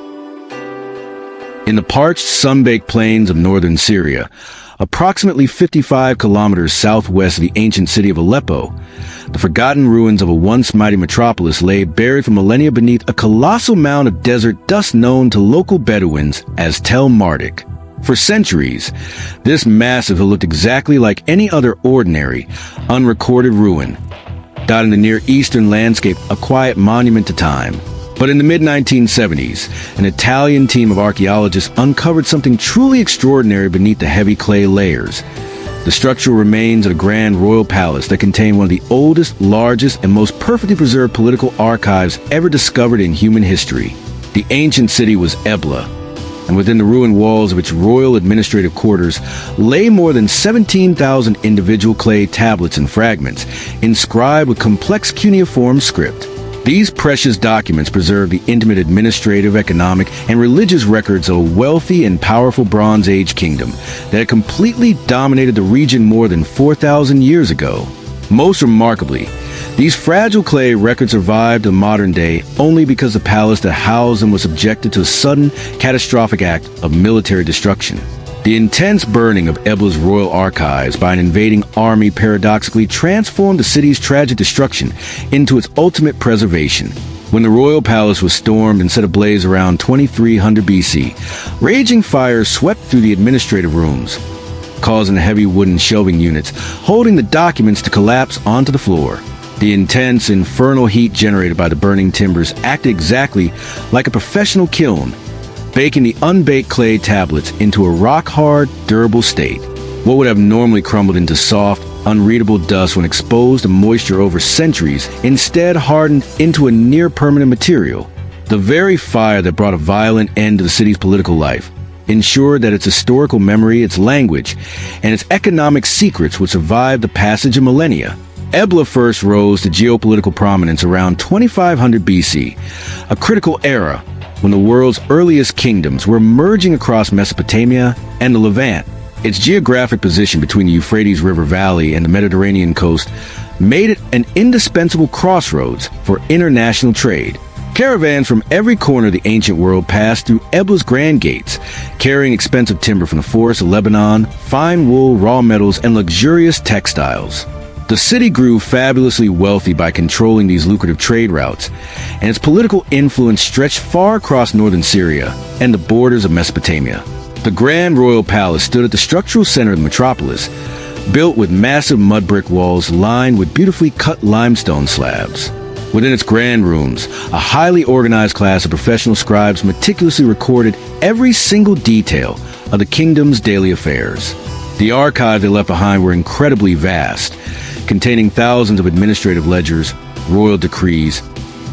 In the parched, sun-baked plains of northern Syria, approximately 55 kilometers southwest of the ancient city of Aleppo, the forgotten ruins of a once mighty metropolis lay buried for millennia beneath a colossal mound of desert dust known to local Bedouins as Tel Marduk. For centuries, this massive hill looked exactly like any other ordinary, unrecorded ruin, dotting the Near Eastern landscape, a quiet monument to time. But in the mid-1970s, an Italian team of archaeologists uncovered something truly extraordinary beneath the heavy clay layers. The structural remains of a grand royal palace that contained one of the oldest, largest, and most perfectly preserved political archives ever discovered in human history. The ancient city was Ebla, and within the ruined walls of its royal administrative quarters lay more than 17,000 individual clay tablets and fragments, inscribed with complex cuneiform script. These precious documents preserve the intimate administrative, economic, and religious records of a wealthy and powerful Bronze Age kingdom that had completely dominated the region more than 4,000 years ago. Most remarkably, these fragile clay records survived the modern day only because the palace that housed them was subjected to a sudden, catastrophic act of military destruction. The intense burning of Ebla's royal archives by an invading army paradoxically transformed the city's tragic destruction into its ultimate preservation. When the royal palace was stormed and set ablaze around 2300 BC, raging fires swept through the administrative rooms, causing the heavy wooden shelving units holding the documents to collapse onto the floor. The intense, infernal heat generated by the burning timbers acted exactly like a professional kiln, baking the unbaked clay tablets into a rock-hard, durable state. What would have normally crumbled into soft, unreadable dust when exposed to moisture over centuries instead hardened into a near-permanent material. The very fire that brought a violent end to the city's political life ensured that its historical memory, its language, and its economic secrets would survive the passage of millennia. Ebla first rose to geopolitical prominence around 2500 BC, a critical era when the world's earliest kingdoms were merging across Mesopotamia and the Levant. Its geographic position between the Euphrates River Valley and the Mediterranean coast made it an indispensable crossroads for international trade. Caravans from every corner of the ancient world passed through Ebla's grand gates, carrying expensive timber from the forests of Lebanon, fine wool, raw metals, and luxurious textiles. The city grew fabulously wealthy by controlling these lucrative trade routes, and its political influence stretched far across northern Syria and the borders of Mesopotamia. The Grand Royal Palace stood at the structural center of the metropolis, built with massive mud brick walls lined with beautifully cut limestone slabs. Within its grand rooms, a highly organized class of professional scribes meticulously recorded every single detail of the kingdom's daily affairs. The archives they left behind were incredibly vast, containing thousands of administrative ledgers, royal decrees,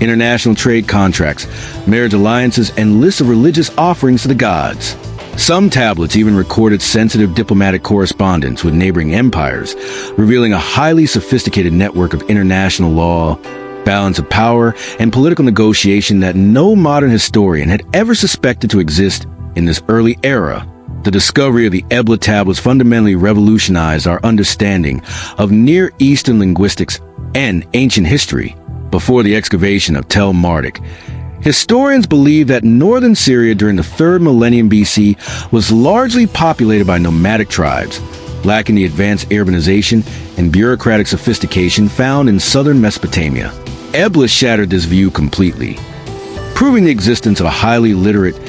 international trade contracts, marriage alliances, and lists of religious offerings to the gods. Some tablets even recorded sensitive diplomatic correspondence with neighboring empires, revealing a highly sophisticated network of international law, balance of power, and political negotiation that no modern historian had ever suspected to exist in this early era. The discovery of the Ebla tablets fundamentally revolutionized our understanding of Near Eastern linguistics and ancient history. Before the excavation of Tel Marduk, historians believe that northern Syria during the 3rd millennium BC was largely populated by nomadic tribes, lacking the advanced urbanization and bureaucratic sophistication found in southern Mesopotamia. Ebla shattered this view completely, proving the existence of a highly literate,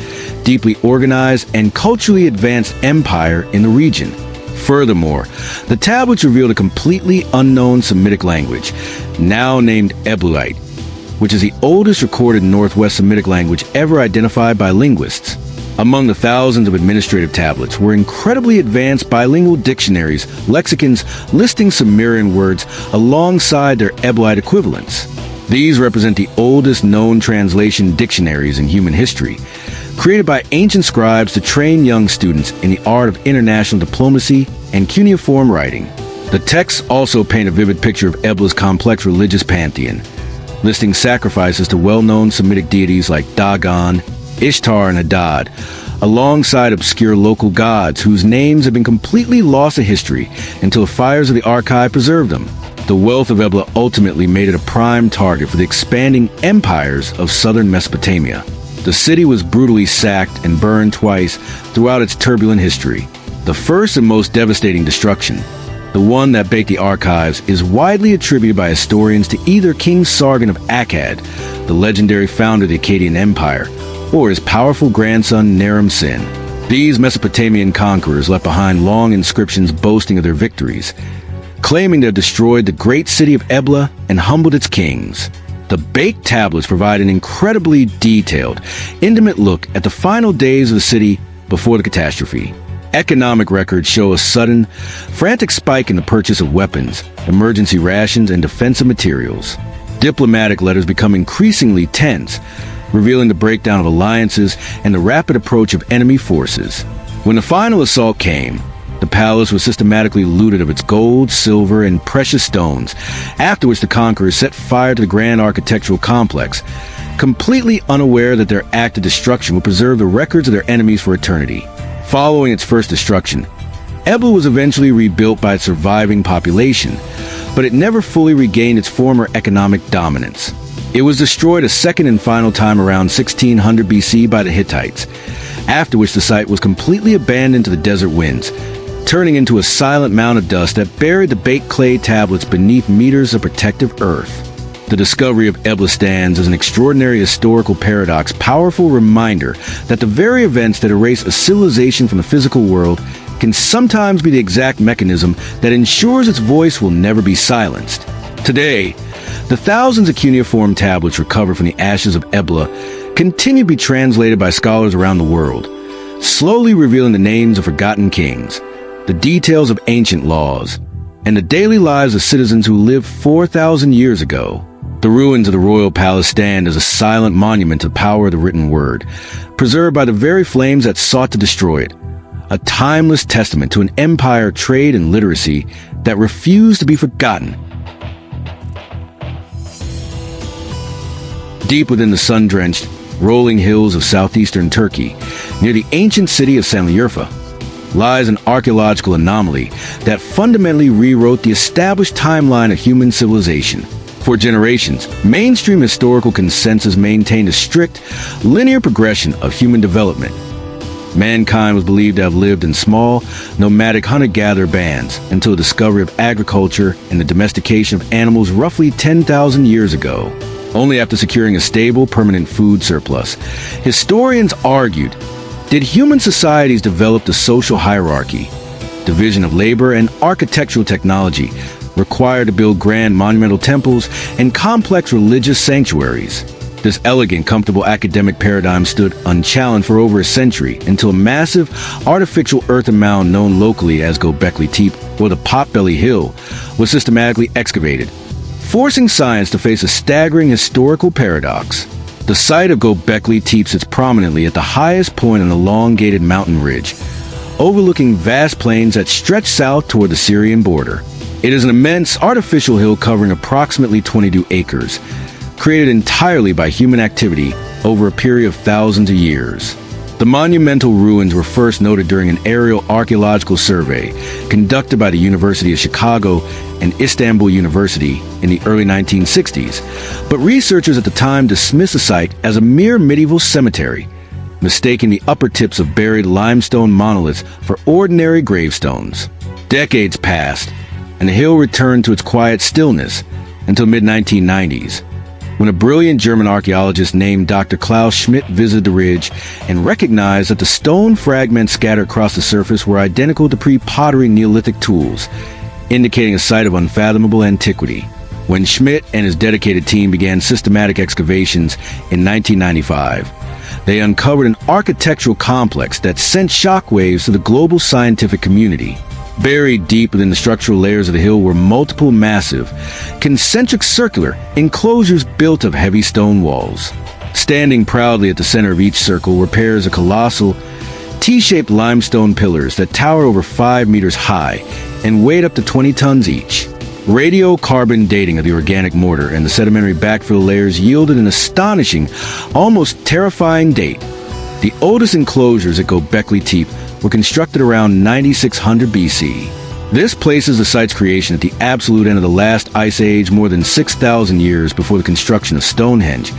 deeply organized, and culturally advanced empire in the region. Furthermore, the tablets revealed a completely unknown Semitic language, now named Eblaite, which is the oldest recorded Northwest Semitic language ever identified by linguists. Among the thousands of administrative tablets were incredibly advanced bilingual dictionaries, lexicons listing Sumerian words alongside their Eblaite equivalents. These represent the oldest known translation dictionaries in human history, created by ancient scribes to train young students in the art of international diplomacy and cuneiform writing. The texts also paint a vivid picture of Ebla's complex religious pantheon, listing sacrifices to well-known Semitic deities like Dagon, Ishtar, and Hadad, alongside obscure local gods whose names have been completely lost to history until the fires of the archive preserved them. The wealth of Ebla ultimately made it a prime target for the expanding empires of southern Mesopotamia. The city was brutally sacked and burned twice throughout its turbulent history. The first and most devastating destruction, the one that baked the archives, is widely attributed by historians to either King Sargon of Akkad, the legendary founder of the Akkadian Empire, or his powerful grandson Naram-Sin. These Mesopotamian conquerors left behind long inscriptions boasting of their victories, claiming to have destroyed the great city of Ebla and humbled its kings. The baked tablets provide an incredibly detailed, intimate look at the final days of the city before the catastrophe. Economic records show a sudden, frantic spike in the purchase of weapons, emergency rations, and defensive materials. Diplomatic letters become increasingly tense, revealing the breakdown of alliances and the rapid approach of enemy forces. When the final assault came, the palace was systematically looted of its gold, silver, and precious stones, after which the conquerors set fire to the grand architectural complex, completely unaware that their act of destruction would preserve the records of their enemies for eternity. Following its first destruction, Ebla was eventually rebuilt by its surviving population, but it never fully regained its former economic dominance. It was destroyed a second and final time around 1600 BC by the Hittites, after which the site was completely abandoned to the desert winds, turning into a silent mound of dust that buried the baked clay tablets beneath meters of protective earth. The discovery of Ebla stands as an extraordinary historical paradox, powerful reminder that the very events that erase a civilization from the physical world can sometimes be the exact mechanism that ensures its voice will never be silenced. Today, the thousands of cuneiform tablets recovered from the ashes of Ebla continue to be translated by scholars around the world, slowly revealing the names of forgotten kings, the details of ancient laws, and the daily lives of citizens who lived 4,000 years ago. The ruins of the royal palace stand as a silent monument to the power of the written word, preserved by the very flames that sought to destroy it, a timeless testament to an empire, trade, and literacy that refused to be forgotten. Deep within the sun-drenched, rolling hills of southeastern Turkey, near the ancient city of Sanliurfa, lies an archaeological anomaly that fundamentally rewrote the established timeline of human civilization. For generations, mainstream historical consensus maintained a strict, linear progression of human development. Mankind was believed to have lived in small, nomadic hunter-gatherer bands until the discovery of agriculture and the domestication of animals roughly 10,000 years ago. Only after securing a stable, permanent food surplus, historians argued, did human societies develop the social hierarchy, division of labor, and architectural technology required to build grand monumental temples and complex religious sanctuaries? This elegant, comfortable academic paradigm stood unchallenged for over a century until a massive, artificial earthen mound known locally as Göbekli Tepe, or the Potbelly Hill, was systematically excavated, forcing science to face a staggering historical paradox. The site of Göbekli Tepe sits prominently at the highest point on an elongated mountain ridge, overlooking vast plains that stretch south toward the Syrian border. It is an immense artificial hill covering approximately 22 acres, created entirely by human activity over a period of thousands of years. The monumental ruins were first noted during an aerial archaeological survey conducted by the University of Chicago and Istanbul University in the early 1960s, but researchers at the time dismissed the site as a mere medieval cemetery, mistaking the upper tips of buried limestone monoliths for ordinary gravestones. Decades passed, and the hill returned to its quiet stillness until mid-1990s, when a brilliant German archaeologist named Dr. Klaus Schmidt visited the ridge and recognized that the stone fragments scattered across the surface were identical to pre-pottery Neolithic tools, indicating a site of unfathomable antiquity. When Schmidt and his dedicated team began systematic excavations in 1995, they uncovered an architectural complex that sent shockwaves to the global scientific community. Buried deep within the structural layers of the hill were multiple massive, concentric circular enclosures built of heavy stone walls. Standing proudly at the center of each circle were pairs of colossal, T-shaped limestone pillars that tower over 5 meters high and weighed up to 20 tons each. Radiocarbon dating of the organic mortar and the sedimentary backfill layers yielded an astonishing, almost terrifying date. The oldest enclosures at Göbekli Tepe were constructed around 9600 BC. This places the site's creation at the absolute end of the last ice age, more than 6,000 years before the construction of Stonehenge,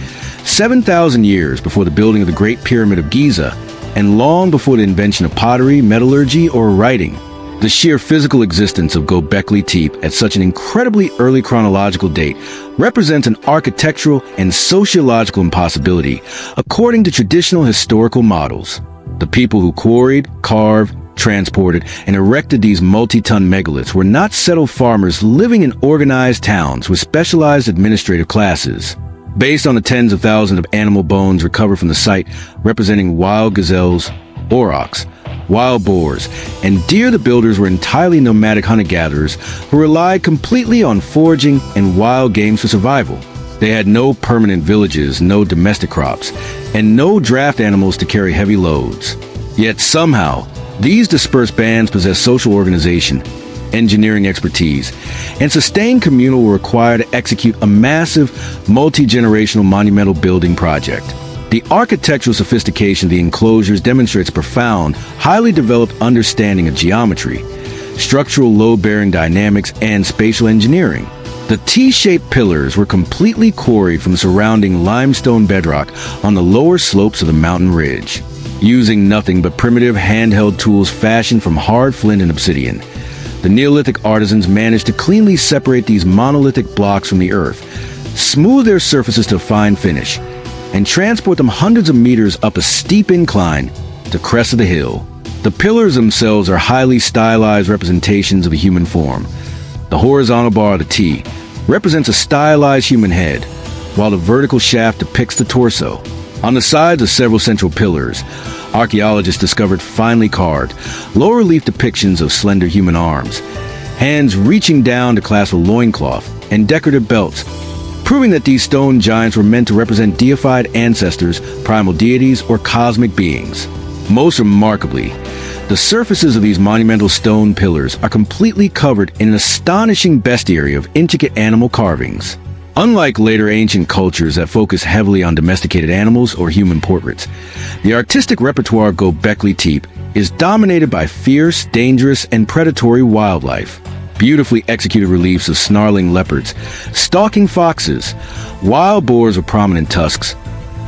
7,000 years before the building of the Great Pyramid of Giza, and long before the invention of pottery, metallurgy, or writing. The sheer physical existence of Göbekli Tepe at such an incredibly early chronological date represents an architectural and sociological impossibility, according to traditional historical models. The people who quarried, carved, transported, and erected these multi-ton megaliths were not settled farmers living in organized towns with specialized administrative classes. Based on the tens of thousands of animal bones recovered from the site, representing wild gazelles, aurochs, wild boars, and deer, the builders were entirely nomadic hunter-gatherers who relied completely on foraging and wild games for survival. They had no permanent villages, no domestic crops, and no draft animals to carry heavy loads. Yet somehow, these dispersed bands possessed social organization, engineering expertise, and sustained communal were required to execute a massive, multi-generational monumental building project. The architectural sophistication of the enclosures demonstrates a profound, highly developed understanding of geometry, structural load-bearing dynamics, and spatial engineering. The T-shaped pillars were completely quarried from the surrounding limestone bedrock on the lower slopes of the mountain ridge. Using nothing but primitive handheld tools fashioned from hard flint and obsidian, the Neolithic artisans managed to cleanly separate these monolithic blocks from the earth, smooth their surfaces to a fine finish, and transport them hundreds of meters up a steep incline to the crest of the hill. The pillars themselves are highly stylized representations of a human form. The horizontal bar of the T represents a stylized human head, while the vertical shaft depicts the torso. On the sides of several central pillars, archaeologists discovered finely carved, low-relief depictions of slender human arms, hands reaching down to clasp a loincloth, and decorative belts, proving that these stone giants were meant to represent deified ancestors, primal deities, or cosmic beings. Most remarkably, the surfaces of these monumental stone pillars are completely covered in an astonishing bestiary of intricate animal carvings. Unlike later ancient cultures that focus heavily on domesticated animals or human portraits, the artistic repertoire of Göbekli Tepe is dominated by fierce, dangerous, and predatory wildlife. Beautifully executed reliefs of snarling leopards, stalking foxes, wild boars with prominent tusks,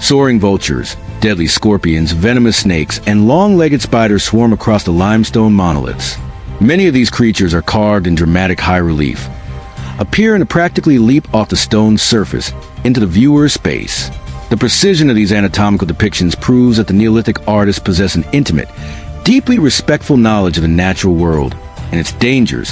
soaring vultures, deadly scorpions, venomous snakes, and long-legged spiders swarm across the limestone monoliths. Many of these creatures are carved in dramatic high relief, appearing to practically leap off the stone surface into the viewer's space. The precision of these anatomical depictions proves that the Neolithic artists possess an intimate, deeply respectful knowledge of the natural world and its dangers,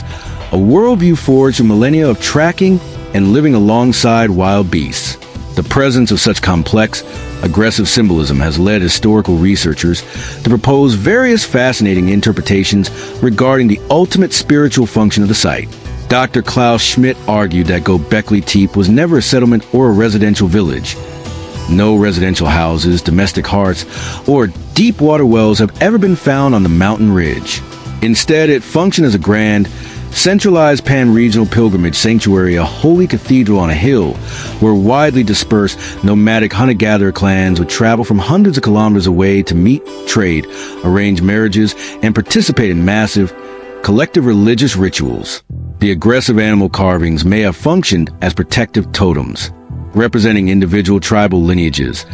a worldview forged through millennia of tracking and living alongside wild beasts. The presence of such complex, aggressive symbolism has led historical researchers to propose various fascinating interpretations regarding the ultimate spiritual function of the site. Dr. Klaus Schmidt argued that Göbekli Tepe was never a settlement or a residential village. No residential houses, domestic hearths, or deep water wells have ever been found on the mountain ridge. Instead, it functioned as a grand, centralized pan-regional pilgrimage sanctuary, a holy cathedral on a hill where widely dispersed nomadic hunter-gatherer clans would travel from hundreds of kilometers away to meet, trade, arrange marriages, and participate in massive, collective religious rituals. The aggressive animal carvings may have functioned as protective totems, representing individual tribal lineages,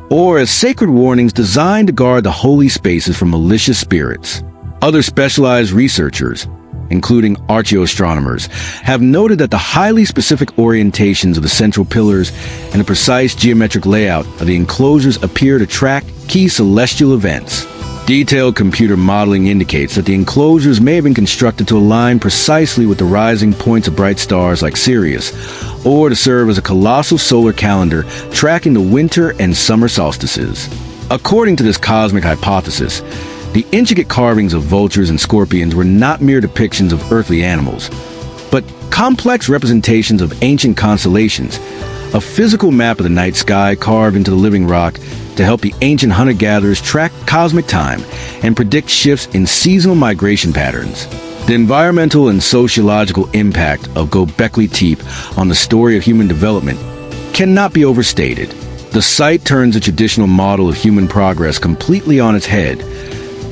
or as sacred warnings designed to guard the holy spaces from malicious spirits. Other specialized researchers, including archaeoastronomers, have noted that the highly specific orientations of the central pillars and the precise geometric layout of the enclosures appear to track key celestial events. Detailed computer modeling indicates that the enclosures may have been constructed to align precisely with the rising points of bright stars like Sirius, or to serve as a colossal solar calendar tracking the winter and summer solstices. According to this cosmic hypothesis, the intricate carvings of vultures and scorpions were not mere depictions of earthly animals, but complex representations of ancient constellations, a physical map of the night sky carved into the living rock to help the ancient hunter-gatherers track cosmic time and predict shifts in seasonal migration patterns. The environmental and sociological impact of Göbekli Tepe on the story of human development cannot be overstated. The site turns a traditional model of human progress completely on its head,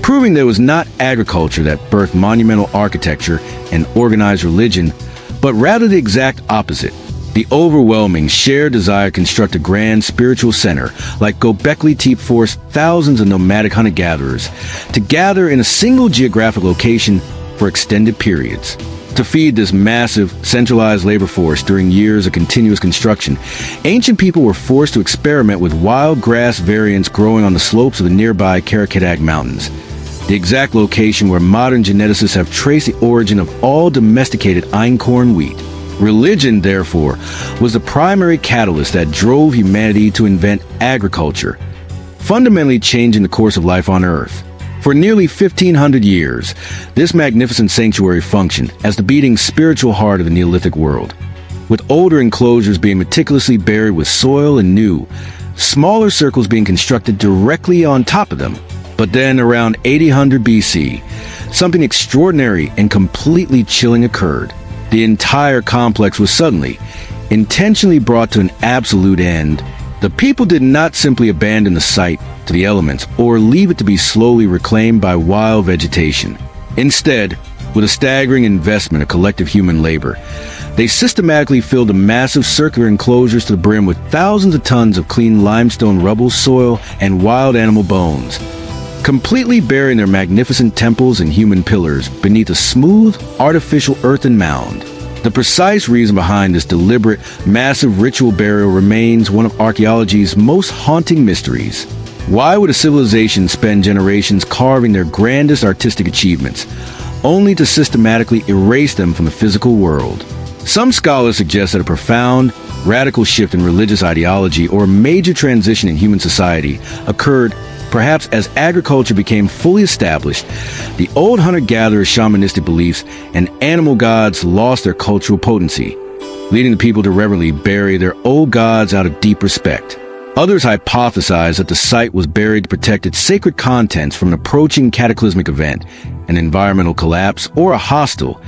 proving that it was not agriculture that birthed monumental architecture and organized religion, but rather the exact opposite. The overwhelming shared desire to construct a grand spiritual center like Göbekli Tepe forced thousands of nomadic hunter-gatherers to gather in a single geographic location for extended periods. To feed this massive, centralized labor force during years of continuous construction, ancient people were forced to experiment with wild grass variants growing on the slopes of the nearby Karakidag Mountains. the exact location where modern geneticists have traced the origin of all domesticated einkorn wheat. Religion, therefore, was the primary catalyst that drove humanity to invent agriculture, fundamentally changing the course of life on Earth. For nearly 1,500 years, this magnificent sanctuary functioned as the beating spiritual heart of the Neolithic world, with older enclosures being meticulously buried with soil and new, smaller circles being constructed directly on top of them. But then, around 800 BC, something extraordinary and completely chilling occurred. The entire complex was suddenly, intentionally brought to an absolute end. The people did not simply abandon the site to the elements or leave it to be slowly reclaimed by wild vegetation. Instead, with a staggering investment of collective human labor, they systematically filled the massive circular enclosures to the brim with thousands of tons of clean limestone rubble, soil, and wild animal bones, completely burying their magnificent temples and human pillars beneath a smooth, artificial earthen mound. The precise reason behind this deliberate, massive ritual burial remains one of archaeology's most haunting mysteries. Why would a civilization spend generations carving their grandest artistic achievements, only to systematically erase them from the physical world? Some scholars suggest that a profound, radical shift in religious ideology or a major transition in human society occurred perhaps as agriculture became fully established. The old hunter-gatherer shamanistic beliefs and animal gods lost their cultural potency, leading the people to reverently bury their old gods out of deep respect. Others hypothesize that the site was buried to protect its sacred contents from an approaching cataclysmic event, an environmental collapse, or a hostile,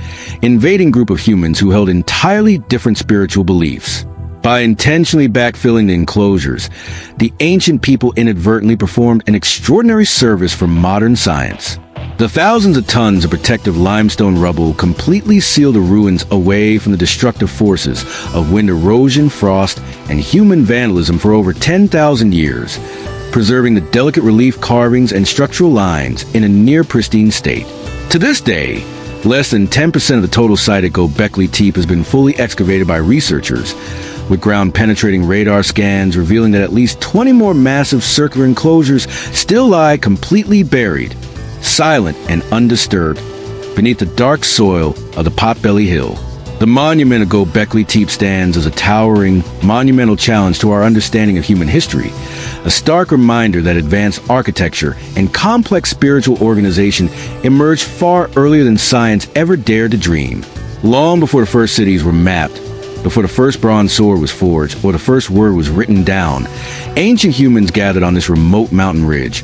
invading group of humans who held entirely different spiritual beliefs. By intentionally backfilling the enclosures, the ancient people inadvertently performed an extraordinary service for modern science. The thousands of tons of protective limestone rubble completely seal the ruins away from the destructive forces of wind erosion, frost, and human vandalism for over 10,000 years, preserving the delicate relief carvings and structural lines in a near-pristine state. To this day, less than 10% of the total site at Göbekli Tepe has been fully excavated by researchers, with ground-penetrating radar scans revealing that at least 20 more massive circular enclosures still lie completely buried, silent and undisturbed, beneath the dark soil of the Potbelly Hill. The monument of Göbekli Tepe stands as a towering, monumental challenge to our understanding of human history, a stark reminder that advanced architecture and complex spiritual organization emerged far earlier than science ever dared to dream. Long before the first cities were mapped, before the first bronze sword was forged, or the first word was written down, ancient humans gathered on this remote mountain ridge,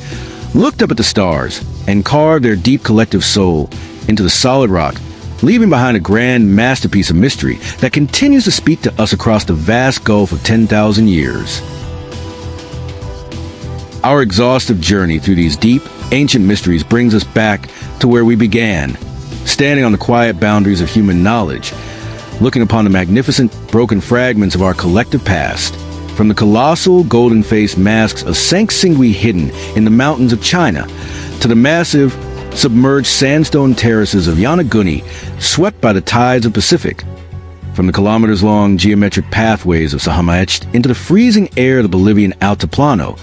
looked up at the stars, and carved their deep collective soul into the solid rock, leaving behind a grand masterpiece of mystery that continues to speak to us across the vast gulf of 10,000 years. Our exhaustive journey through these deep, ancient mysteries brings us back to where we began, standing on the quiet boundaries of human knowledge, looking upon the magnificent, broken fragments of our collective past, from the colossal, golden-faced masks of Sanxingui hidden in the mountains of China, to the massive, submerged sandstone terraces of Yonaguni swept by the tides of Pacific, from the kilometers-long geometric pathways of Sahamaycht into the freezing air of the Bolivian Altiplano,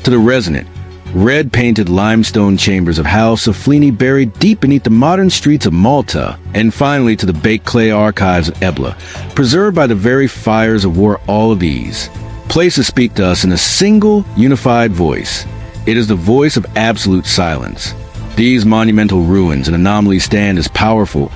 to the resonant, red-painted limestone chambers of House of Flini buried deep beneath the modern streets of Malta, and finally to the baked clay archives of Ebla, preserved by the very fires of war. All of these places speak to us in a single, unified voice. It is the voice of absolute silence. These monumental ruins and anomalies stand as powerful,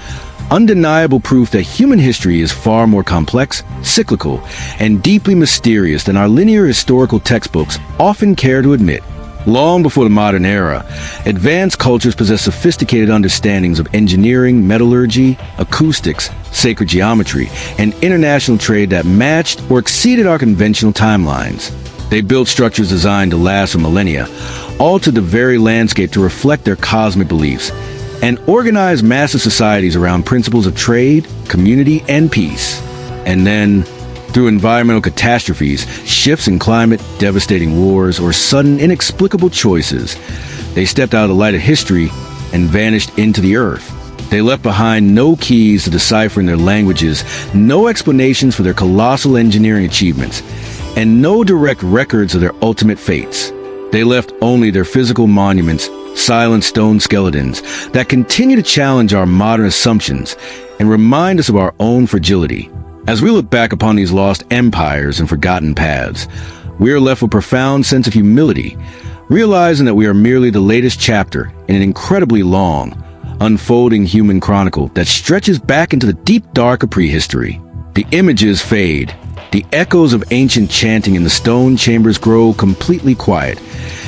undeniable proof that human history is far more complex, cyclical, and deeply mysterious than our linear historical textbooks often care to admit. Long before the modern era, advanced cultures possessed sophisticated understandings of engineering, metallurgy, acoustics, sacred geometry, and international trade that matched or exceeded our conventional timelines. They built structures designed to last for millennia, altered the very landscape to reflect their cosmic beliefs, and organized massive societies around principles of trade, community, and peace. And then, through environmental catastrophes, shifts in climate, devastating wars, or sudden inexplicable choices, they stepped out of the light of history and vanished into the earth. They left behind no keys to deciphering their languages, no explanations for their colossal engineering achievements, and no direct records of their ultimate fates. They left only their physical monuments, silent stone skeletons that continue to challenge our modern assumptions and remind us of our own fragility. As we look back upon these lost empires and forgotten paths, we are left with a profound sense of humility, realizing that we are merely the latest chapter in an incredibly long, unfolding human chronicle that stretches back into the deep dark of prehistory. The images fade, the echoes of ancient chanting in the stone chambers grow completely quiet,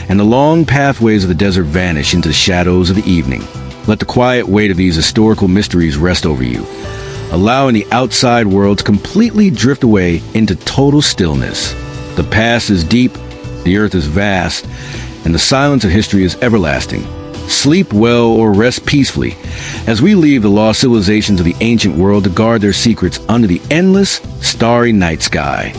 and the long pathways of the desert vanish into the shadows of the evening. Let the quiet weight of these historical mysteries rest over you, allowing the outside world to completely drift away into total stillness. The past is deep, the earth is vast, and the silence of history is everlasting. Sleep well or rest peacefully as we leave the lost civilizations of the ancient world to guard their secrets under the endless, starry night sky.